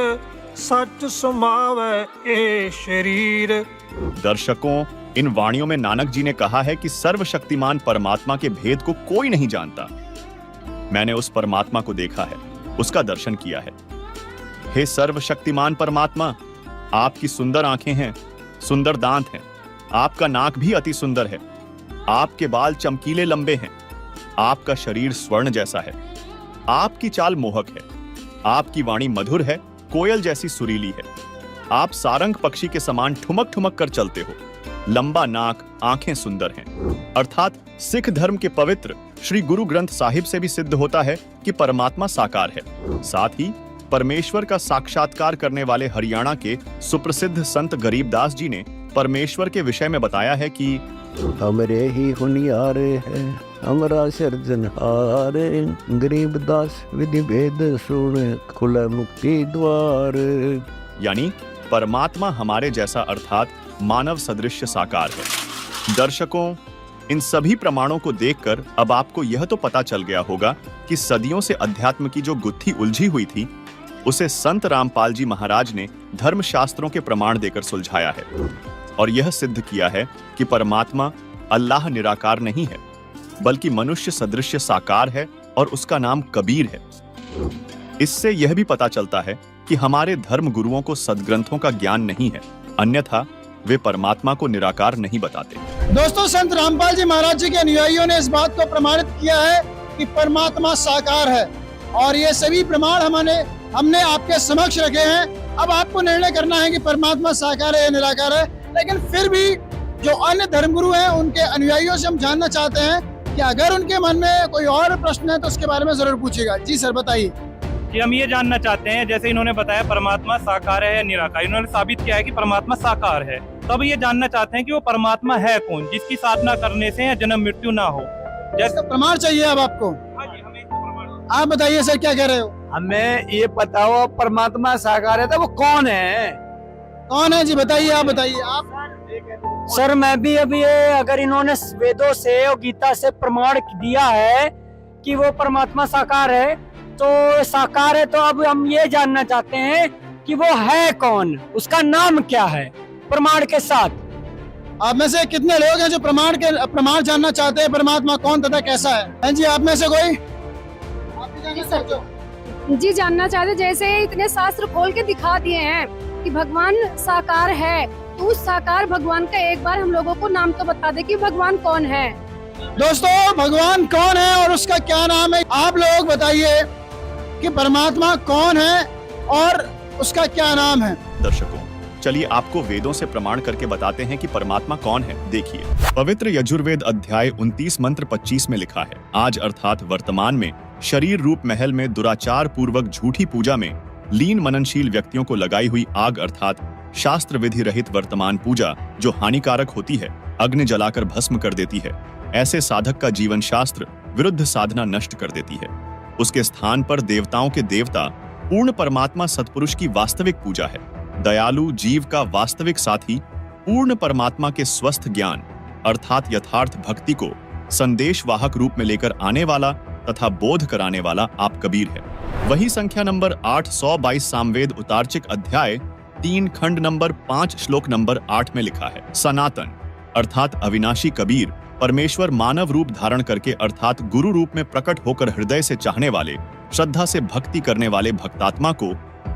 सच समावे ए शरीर। दर्शकों, इन वाणियों में नानक जी ने कहा है कि सर्वशक्तिमान परमात्मा के भेद को कोई नहीं जानता। मैंने उस परमात्मा को देखा है, उसका दर्शन किया है। हे सर्वशक्तिमान परमात्मा, आपकी सुंदर आंखें हैं, सुंदर दांत हैं, आपका नाक भी अति सुंदर है, आपके बाल चमकीले लंबे हैं, आपका शरीर स्वर्ण जैसा है, आपकी चाल मोहक है, आपकी वाणी मधुर है, कोयल जैसी सुरीली है, आप सारंग पक्षी के समान ठुमक ठुमक कर चलते हो, लंबा नाक, आंखें सुंदर हैं। अर्थात सिख धर्म के पवित्र श्री गुरु ग्रंथ साहिब से भी सिद्ध होता है कि परमात्मा साकार है। साथ ही परमेश्वर का साक्षात्कार करने वाले हरियाणा के सुप्रसिद्ध संत गरीबदास जी ने परमेश्वर के विषय में बताया है कि हमरे ही हुनियारे है हमारा सिरजनहारे, गरीबदास विधि भेद सुन खुला मुक्ति द्वार। यानी परमात्मा हमारे जैसा अर्थात मानव सदृश साकार है। दर्शकों, इन सभी प्रमाणों को देखकर अब आपको यह तो पता चल गया होगा कि सदियों से अध्यात्म की जो गुत्थी उलझी हुई थी उसे संत रामपाल जी महाराज ने धर्मशास्त्रों के प्रमाण देकर सुलझाया है और यह सिद्ध किया है कि परमात्मा अल्लाह निराकार नहीं है बल्कि मनुष्य सदृश साकार है और उसका नाम कबीर है। इससे यह भी पता चलता है कि हमारे धर्म गुरुओं को सदग्रंथों का ज्ञान नहीं है, अन्यथा वे परमात्मा को निराकार नहीं बताते। दोस्तों, संत रामपाल जी महाराज जी के अनुयायियों ने इस बात को प्रमाणित किया है कि परमात्मा साकार है और ये सभी प्रमाण हमने आपके समक्ष रखे हैं। अब आपको निर्णय करना है कि परमात्मा साकार है या निराकार है। लेकिन फिर भी जो अन्य धर्मगुरु हैं उनके अनुयायियों से हम जानना चाहते हैं कि अगर उनके मन में कोई और प्रश्न है तो उसके बारे में जरूर पूछिएगा। जी सर बताइए। कि हम ये जानना चाहते हैं, जैसे इन्होंने बताया परमात्मा साकार है या निराकार, इन्होंने साबित किया है कि परमात्मा साकार है, तो अब ये जानना चाहते हैं कि वो परमात्मा है कौन, जिसकी साधना करने से जन्म मृत्यु ना हो। जैसे प्रमाण चाहिए अब आपको। आप बताइए सर क्या कह रहे हो। हमें ये बताओ परमात्मा साकार है तो वो कौन है? कौन है जी बताइए, आप बताइए आप। सर मैं भी अभी अगर इन्होंने वेदों से और गीता से प्रमाण दिया है कि वो परमात्मा साकार है, तो साकार है, तो अब हम ये जानना चाहते हैं कि वो है कौन, उसका नाम क्या है प्रमाण के साथ। आप में से कितने लोग हैं जो प्रमाण जानना चाहते हैं परमात्मा कौन तथा कैसा है? हैं जी आप में से कोई? आप भी जानना चाहते हो? जी जानना चाहते, जैसे इतने शास्त्र खोल के दिखा दिए हैं कि भगवान साकार है, तो उस साकार भगवान का एक बार हम लोगों को नाम तो बता दे कि भगवान कौन है। दोस्तों भगवान कौन है और उसका क्या नाम है, आप लोग बताइए कि परमात्मा कौन है और उसका क्या नाम है। दर्शकों चलिए आपको वेदों से प्रमाण करके बताते हैं कि परमात्मा कौन है। देखिए पवित्र यजुर्वेद अध्याय 29 मंत्र 25 में लिखा है, आज अर्थात वर्तमान में शरीर रूप महल में दुराचार पूर्वक झूठी पूजा में लीन मननशील व्यक्तियों को लगाई हुई आग अर्थात शास्त्र विधि रहित वर्तमान पूजा जो हानिकारक होती है, अग्नि जलाकर भस्म कर देती है। ऐसे साधक का जीवन शास्त्र विरुद्ध साधना नष्ट कर देती है। उसके स्थान पर देवताओं के देवता पूर्ण परमात्मा सतपुरुष की वास्तविक पूजा है। दयालु जीव का वास्तविक साथी पूर्ण परमात्मा के स्वस्थ ज्ञान अर्थात यथार्थ भक्ति को संदेश वाहक रूप में लेकर आने वाला तथा बोध कराने वाला आप कबीर है। वही संख्या नंबर 822 सामवेद उतार्चिक अध्याय 3 खंड नंबर 5 श्लोक नंबर 8 में लिखा है, सनातन अर्थात अविनाशी कबीर परमेश्वर मानव रूप धारण करके अर्थात गुरु रूप में प्रकट होकर हृदय से चाहने वाले, श्रद्धा से भक्ति करने वाले भक्तात्मा को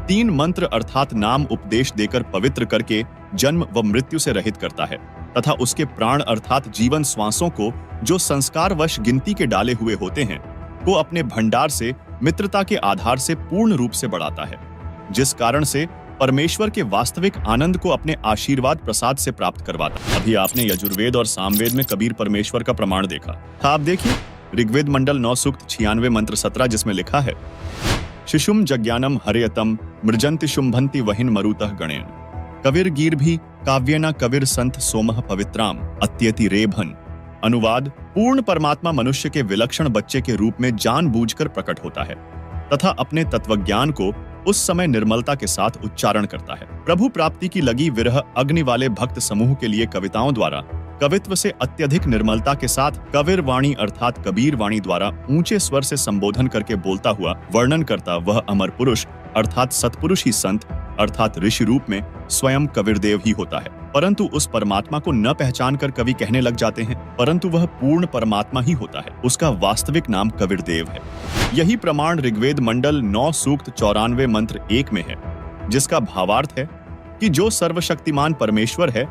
3 मंत्र अर्थात नाम उपदेश देकर पवित्र करके जन्म व मृत्यु से रहित करता है तथा उसके प्राण अर्थात जीवन श्वासों को जो संस्कारवश गिनती के डाले हुए होते हैं को अपने भंडार से मित्रता के आधार से पूर्ण रूप से बढ़ाता है, जिस कारण से परमेश्वर के वास्तविक आनंद को अपने आशीर्वाद प्रसाद से प्राप्त करवाता। अभी आपने यजुर्वेद और सामवेद में कबीर परमेश्वर का प्रमाण देखा था। आप देखिए ऋग्वेद मंडल 9 सूक्त 96 मंत्र 17 जिसमें लिखा है, शिशुम जज्ञानम हरेयतम मृजंति शुंभंति वहिन मरुतः गणेन कविर गीर्भि काव्येना कविर संत सोमः पवित्राम अत्यति रेभन। अनुवाद, पूर्ण परमात्मा मनुष्य के विलक्षण बच्चे के रूप में जानबूझकर प्रकट होता है तथा अपने तत्वज्ञान को उस समय निर्मलता के साथ उच्चारण करता है। प्रभु प्राप्ति की लगी विरह अग्नि वाले भक्त समूह के लिए कविताओं द्वारा कवित्व से अत्यधिक निर्मलता के साथ कविर वाणी अर्थात कबीर वाणी द्वारा ऊंचे स्वर से संबोधन करके बोलता हुआ वर्णन करता वह अमर पुरुष अर्थात सतपुरुष ही संत अर्थात ऋषि रूप में स्वयं कबीरदेव ही होता है। परंतु उस परमात्मा को न पहचान कर कवि कहने लग जाते हैं, परंतु वह पूर्ण परमात्मा ही होता है। उसका वास्तविक नाम कबीरदेव है। यही प्रमाण ऋग्वेद मंडल 9 सूक्त 94 मंत्र 1 में है, जिसका भावार्थ है कि जो सर्वशक्तिमान परमेश्वर है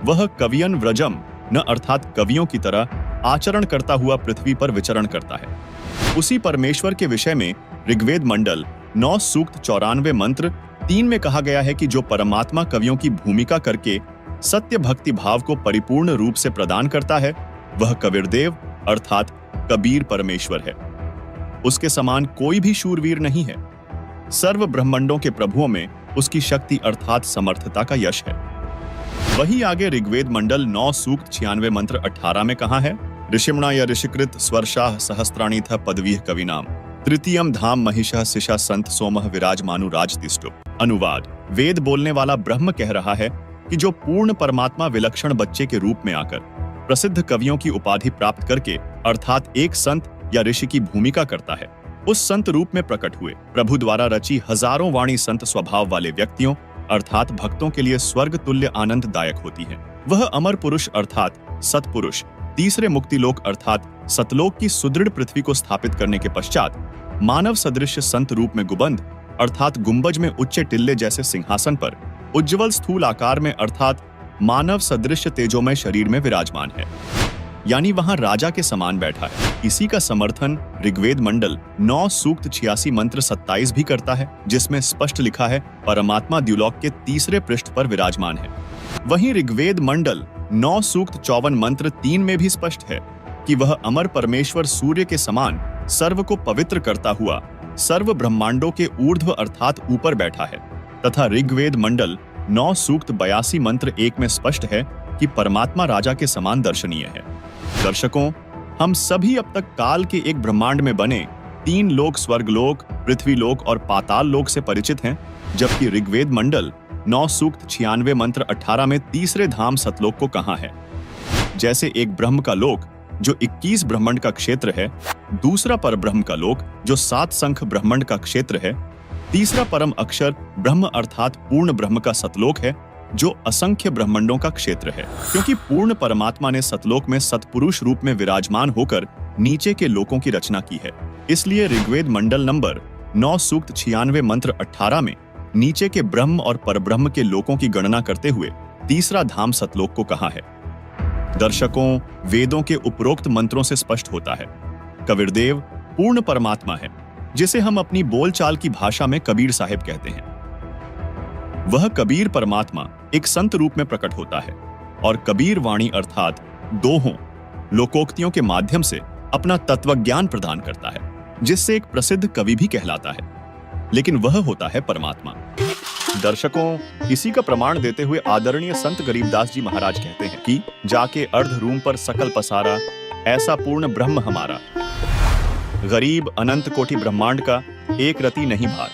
वह कवियन व्रजम न अर्थात कवियों की तरह आचरण करता हुआ पृथ्वी पर विचरण करता है। उसी परमेश्वर के विषय में ऋग्वेद मंडल 9 सूक्त 94 मंत्र 3 में कहा गया है कि जो परमात्मा कवियों की भूमिका करके सत्य भक्ति भाव को परिपूर्ण रूप से प्रदान करता है वह कबीरदेव अर्थात कबीर परमेश्वर है। उसके समान कोई भी शूरवीर नहीं है। सर्व ब्रह्मांडों के प्रभुओं में उसकी शक्ति अर्थात समर्थता का यश है। वही आगे ऋग्वेद मंडल 9 सूक्त 96 मंत्र 18 में कहा है, ऋषिमणा या ऋषिकृत स्वर्षाः सहस्त्राणि था पदवीह कविनाम तृतीयम धाम महिषः सिषा संत सोमः विराजमानु राजतिष्ठु। अनुवाद, वेद बोलने वाला ब्रह्म कह रहा है कि जो पूर्ण परमात्मा विलक्षण बच्चे के रूप में आकर प्रसिद्ध कवियों की उपाधि प्राप्त करके अर्थात एक संत या ऋषि की भूमिका करता है, उस संत रूप में प्रकट हुए प्रभु द्वारा रची हजारों वाणी संत स्वभाव वाले व्यक्तियों अर्थात भक्तों के लिए स्वर्ग तुल्य आनंददायक होती है। वह अमर पुरुष अर्थात सतपुरुष तीसरे मुक्तिलोक अर्थात सतलोक की सुदृढ़ पृथ्वी को स्थापित करने के पश्चात मानव सदृश संत रूप में गुबंद अर्थात गुंबज में उच्च टिल्ले जैसे सिंहासन पर उज्जवल स्थूल आकार में अर्थात मानव सदृश तेजोमय शरीर में विराजमान है, यानी वहां राजा के समान बैठा है। इसी का समर्थन ऋग्वेद मंडल 9 सूक्त 86 मंत्र 27 भी करता है, जिसमें स्पष्ट लिखा है परमात्मा द्युलोक के तीसरे पृष्ठ पर विराजमान है। वहीं ऋग्वेद मंडल 9 सूक्त 54 मंत्र 3 में भी स्पष्ट है कि वह अमर परमेश्वर सूर्य के समान सर्व को पवित्र करता हुआ सर्व ब्रह्मांडों के ऊर्ध्व अर्थात ऊपर बैठा है, तथा ऋग्वेद मंडल 9 सूक्त 82 मंत्र 1 में स्पष्ट है कि परमात्मा राजा के समान दर्शनीय है। दर्शकों, हम सभी अब तक काल के एक ब्रह्मांड में बने 3 लोक, स्वर्गलोक, पृथ्वीलोक और पाताल लोक से परिचित हैं, जबकि ऋग्वेद मंडल 9 सूक्त 96 मंत्र 18 में तीसरे धाम सतलोक को कहा है। जैसे एक ब्रह्म का लोक जो 21 ब्रह्मांड का क्षेत्र है, दूसरा परब्रह्म का लोक जो 7 संख ब्रह्मांड का क्षेत्र है, तीसरा परम अक्षर ब्रह्म अर्थात पूर्ण ब्रह्म का सतलोक है जो असंख्य ब्रह्मांडों का क्षेत्र है। क्योंकि पूर्ण परमात्मा ने सतलोक में सतपुरुष रूप में विराजमान होकर नीचे के लोकों की रचना की है, इसलिए ऋग्वेद मंडल नंबर 9 सूक्त 96 मंत्र 18 में नीचे के ब्रह्म और परब्रह्म के लोकों की गणना करते हुए तीसरा धाम सतलोक को कहा है। दर्शकों, वेदों के उपरोक्त मंत्रों से स्पष्ट होता है, कबीरदेव पूर्ण परमात्मा है, जिसे हम अपनी बोलचाल की भाषा में कबीर साहिब कहते हैं। वह कबीर परमात्मा एक संत रूप में प्रकट होता है और कबीर वाणी अर्थात दोहों लोकोक्तियों के माध्यम से अपना तत्वज्ञान प्रदान करता है, जिससे एक प्रसिद्ध कवि भी कहलाता है, लेकिन वह होता है परमात्मा। दर्शकों, इसी का प्रमाण देते हुए आदरणीय संत गरीबदास जी महाराज कहते हैं कि जाके अर्ध रूम पर सकल पसारा, ऐसा पूर्ण ब्रह्म हमारा। गरीब अनंत कोटि ब्रह्मांड का एक रति नहीं भार,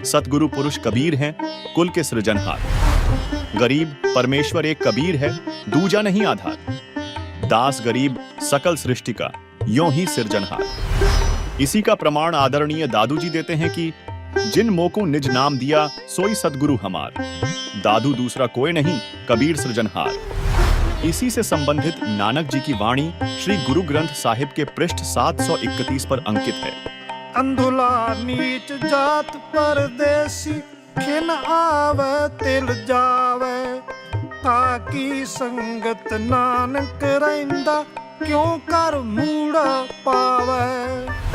सतगुरु पुरुष कबीर हैं कुल के सृजनहार। गरीब परमेश्वर एक कबीर है, दूजा नहीं आधार। दास गरीब सकल सृष्टि का यों ही सिरजनहार। इसी का प्रमाण आदरणीय दादू जी देते हैं कि जिन मोको निज नाम दिया सोई सतगुरु हमार, दादू दूसरा कोई नहीं कबीर सृजनहार। इसी से संबंधित नानक जी की वाणी श्री गुरु ग्रंथ साहिब के पृष्ठ 731 पर अंकित है। अंधुला नीच जात परदेसी, खिन आवे तिल जावे, ताकि संगत नानक रहिंदा, क्यों कर मूड़ा पावे।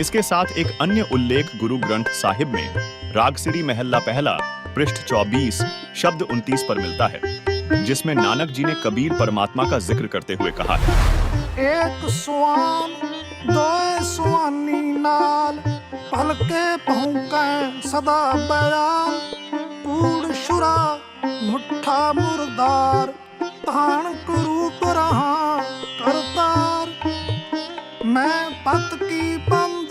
इसके साथ एक अन्य उल्लेख गुरु ग्रंथ साहिब में रागसिरी महल्ला पहला पृष्ठ 24 शब्द 29 पर मिलता है, जिसमें नानक जी ने कबीर परमात्मा का जिक्र करते हुए कहा है, एक स्वान दो स्वानी नाल, पलके पहुंके सदा बयान, कूड़ शुरा मुठा मुर्दार, तान कुरूप रहा करतार। मैं पत की बंद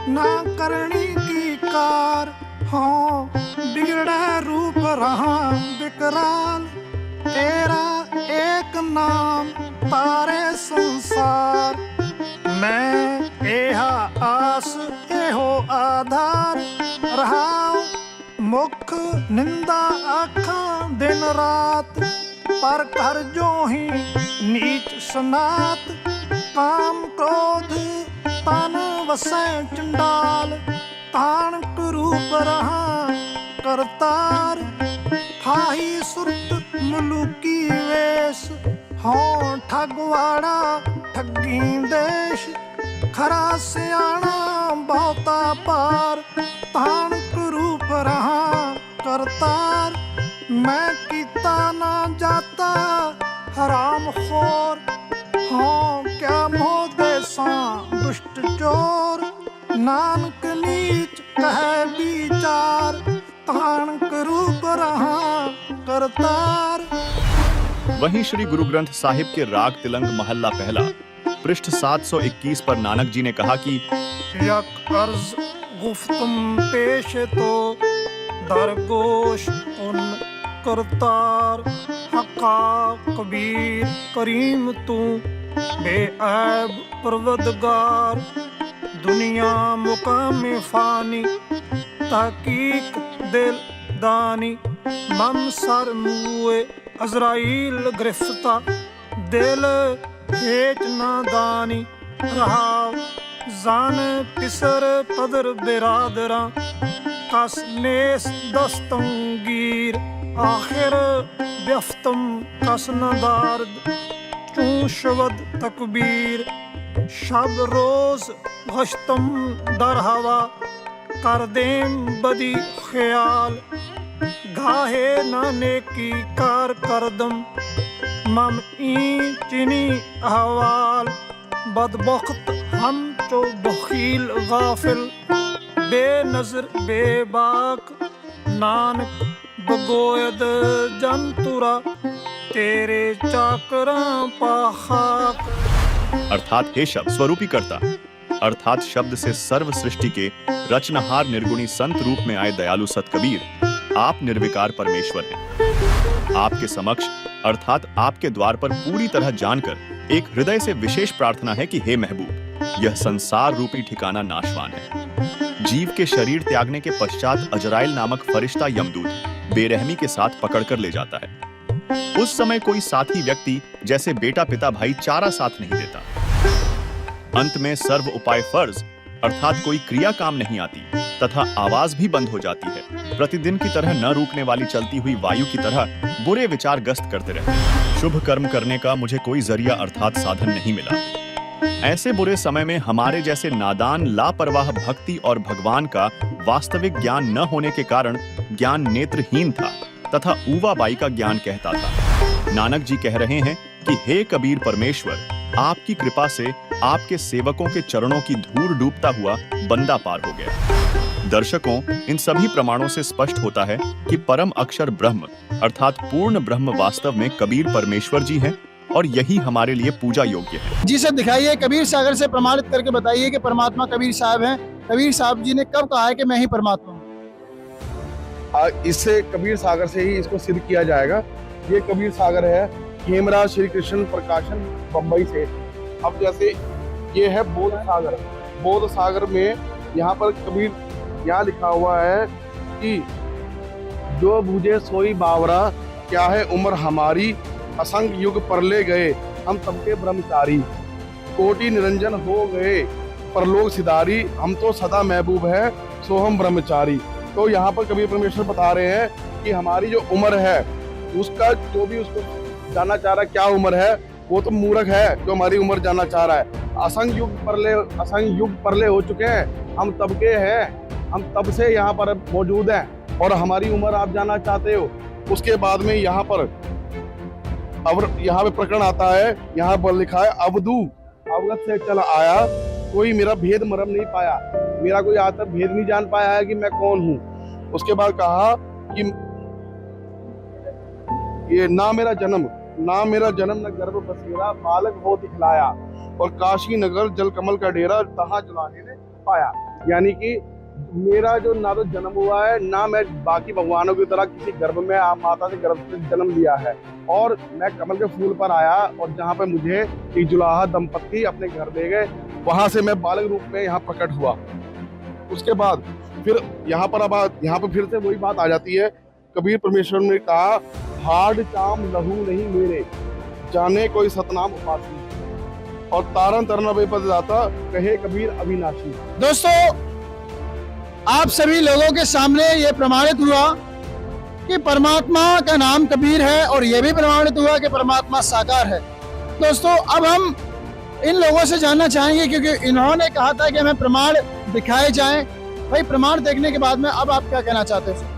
ना करनी की कार, हाँ बिगड़े रूप रहा विकराल। तेरा एक नाम तारे संसार, मैं एहा आस एहो आधार। रहा मुख निंदा आँखा दिन रात, पर कर जो ही नीच सनात। काम क्रोध तन वसै चंडाल, तान कुरूप रहा करतार। हाही सुरत मुलुकी वेश, हों ठगवाड़ा ठगी देश। खरा सियाणा बहुता पार, तान कुरूप रहा करतार। मैं कीता ना जाता हराम खोर, हाँ क्या मोह देसा दुष्ट चोर। नानक नीच कहे विचार, तान करूप रहा करतार। वहीं श्री गुरु ग्रंथ साहिब के राग तिलंग महल्ला पहला पृष्ठ 721 पर नानक जी ने कहा कि यक अर्ज गुफ्तम पेश तो, दरगोश उन करतार। हका कबीर करीम तू, बेऐब परवदगार। दुनिया मुकाम फानी, तहकीक दिल दानी। मम सर मुए अजराइल गिरफ्ता, दिल हेच नादानी। रहा जान पिसर पदर बिरादरा, कस नेस दस्तंगीर। आखिर व्यफ्तम कस नदार्द, चूं शवद तकबीर। शब रोज गश्तम दर हवा, कर देम बदी ख्याल। घाहे नाने की कार करदम, मम ई चिनी अहवाल बदबख्त हम चो बखील गाफिल बेनजर बेबाक नानक बगोयद जंतुरा तेरे चाकरां पाखाक। अर्थात हे शब्द स्वरूपीकर्ता, अर्थात शब्द से सर्व सृष्टि के रचनहार निर्गुणी संत रूप में आए दयालु सत कबीर, आप निर्विकार परमेश्वर हैं। आपके समक्ष अर्थात आपके द्वार पर पूरी तरह जानकर एक हृदय से विशेष प्रार्थना है कि हे महबूब, यह संसार रूपी ठिकाना नाशवान है। जीव के शरीर त्यागने के पश्चात अजराइल नामक फरिश्ता यमदूत बेरहमी के साथ पकड़कर ले जाता है। उस समय कोई साथी व्यक्ति जैसे बेटा पिता भाई चारा साथ नहीं देता। अंत में सर्व उपाय फर्ज अर्थात कोई क्रिया काम नहीं आती तथा आवाज भी बंद हो जाती है। प्रतिदिन की तरह न रुकने वाली चलती हुई वायु की तरह बुरे विचार गस्त करते रहते। शुभ कर्म करने का मुझे कोई जरिया अर्थात साधन नहीं मिला। ऐसे बुरे समय में हमारे जैसे नादान लापरवाह भक्ति और भगवान का वास्तविक ज्ञान न होने के कारण ज्ञान नेत्रहीन था तथा ऊवा बाई का ज्ञान कहता था। नानक जी कह रहे हैं कि हे कबीर परमेश्वर, आपकी कृपा से आपके सेवकों के चरणों की धूल डूबता हुआ बंदा पार हो गया। दर्शकों, इन सभी प्रमाणों से स्पष्ट होता है कि परम अक्षर ब्रह्म अर्थात पूर्ण ब्रह्म वास्तव में कबीर परमेश्वर जी हैं और यही हमारे लिए पूजा योग्य है। जी सर, दिखाइए, कबीर सागर से प्रमाणित करके बताइए कि परमात्मा कबीर साहब हैं। कबीर साहब जी ने कब कहा है कि मैं ही परमात्मा हूँ? इससे कबीर सागर से ही इसको सिद्ध किया जाएगा। ये कबीर सागर है, हेमराज श्री कृष्ण प्रकाशन बम्बई से। अब जैसे ये है बोध सागर, बोध सागर में यहाँ पर कबीर यहाँ लिखा हुआ है कि जो बूझे सोई बावरा, क्या है उम्र हमारी, असंग युग परले गए हम सबके ब्रह्मचारी, कोटि निरंजन हो गए परलोक सिधारी, हम तो सदा महबूब है सो हम ब्रह्मचारी। तो यहाँ पर कबीर परमेश्वर बता रहे हैं कि हमारी जो उम्र है उसका जो भी उसको जानना चाह रहा है क्या उम्र है, वो तो मूर्ख है जो हमारी उम्र जानना चाह रहा है। असंग युग परले हो चुके हैं, हम तब के हैं, हम तब से यहाँ पर मौजूद हैं और हमारी उम्र आप जानना चाहते हो। उसके बाद में यहाँ पर अब यहाँ पे प्रकरण आता है, यहाँ पर लिखा है अवधू अवगत से चल आया, कोई मेरा भेद मरम नहीं पाया, मेरा कोई आज तक भेद नहीं जान पाया है कि मैं कौन हूँ। उसके बाद कहा कि ये ना मेरा जन्म न गर्भ बसेरा, बालक हो दिखलाया और काशी नगर जल कमल का डेरा तहाँ जुलाने ने पाया। यानी कि मेरा जो ना तो जन्म हुआ है, ना मैं बाकी भगवानों की तरह किसी गर्भ में माता से गर्भ से जन्म लिया है, और मैं कमल के फूल पर आया और जहाँ पे मुझे एक जुलाहा दंपति अपने घर ले गए, वहां से मैं बालक रूप में यहाँ प्रकट हुआ। उसके बाद फिर यहाँ पर फिर से वही बात आ जाती है। कबीर परमेश्वर ने कहा हाड चाम लहू नहीं मेरे, जाने कोई सतनाम उपासी, और तारन तरन बेपद दाता कहे कबीर अविनाशी। दोस्तों, आप सभी लोगों के सामने ये प्रमाणित हुआ कि परमात्मा का नाम कबीर है और यह भी प्रमाणित हुआ कि परमात्मा साकार है। दोस्तों, अब हम इन लोगों से जानना चाहेंगे क्योंकि इन्होंने कहा था कि हमें प्रमाण दिखाए जाएं। भाई, प्रमाण देखने के बाद में अब आप क्या कहना चाहते हैं?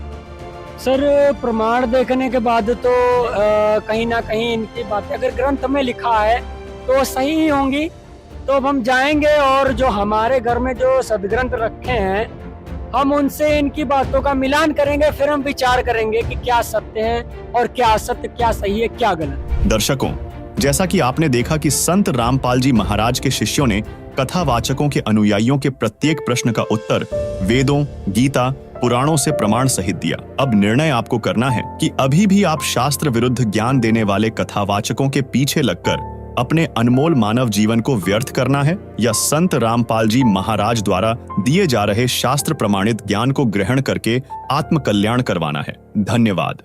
सर, प्रमाण देखने के बाद तो कहीं ना कहीं इनकी बातें अगर ग्रंथ में लिखा है तो सही ही होंगी। तो अब हम जाएंगे और जो हमारे घर में जो सदग्रंथ रखे हैं हम उनसे इनकी बातों का मिलान करेंगे, फिर हम विचार करेंगे कि क्या सत्य है और क्या असत्य, क्या सही है क्या गलत। दर्शकों, जैसा कि आपने देखा कि संत रामपाल जी महाराज के शिष्यों ने कथावाचकों के अनुयायियों के प्रत्येक प्रश्न का उत्तर वेदों, गीता, पुराणों से प्रमाण सहित दिया। अब निर्णय आपको करना है कि अभी भी आप शास्त्र विरुद्ध ज्ञान देने वाले कथावाचकों के पीछे लगकर अपने अनमोल मानव जीवन को व्यर्थ करना है या संत रामपाल जी महाराज द्वारा दिए जा रहे शास्त्र प्रमाणित ज्ञान को ग्रहण करके आत्म कल्याण करवाना है। धन्यवाद।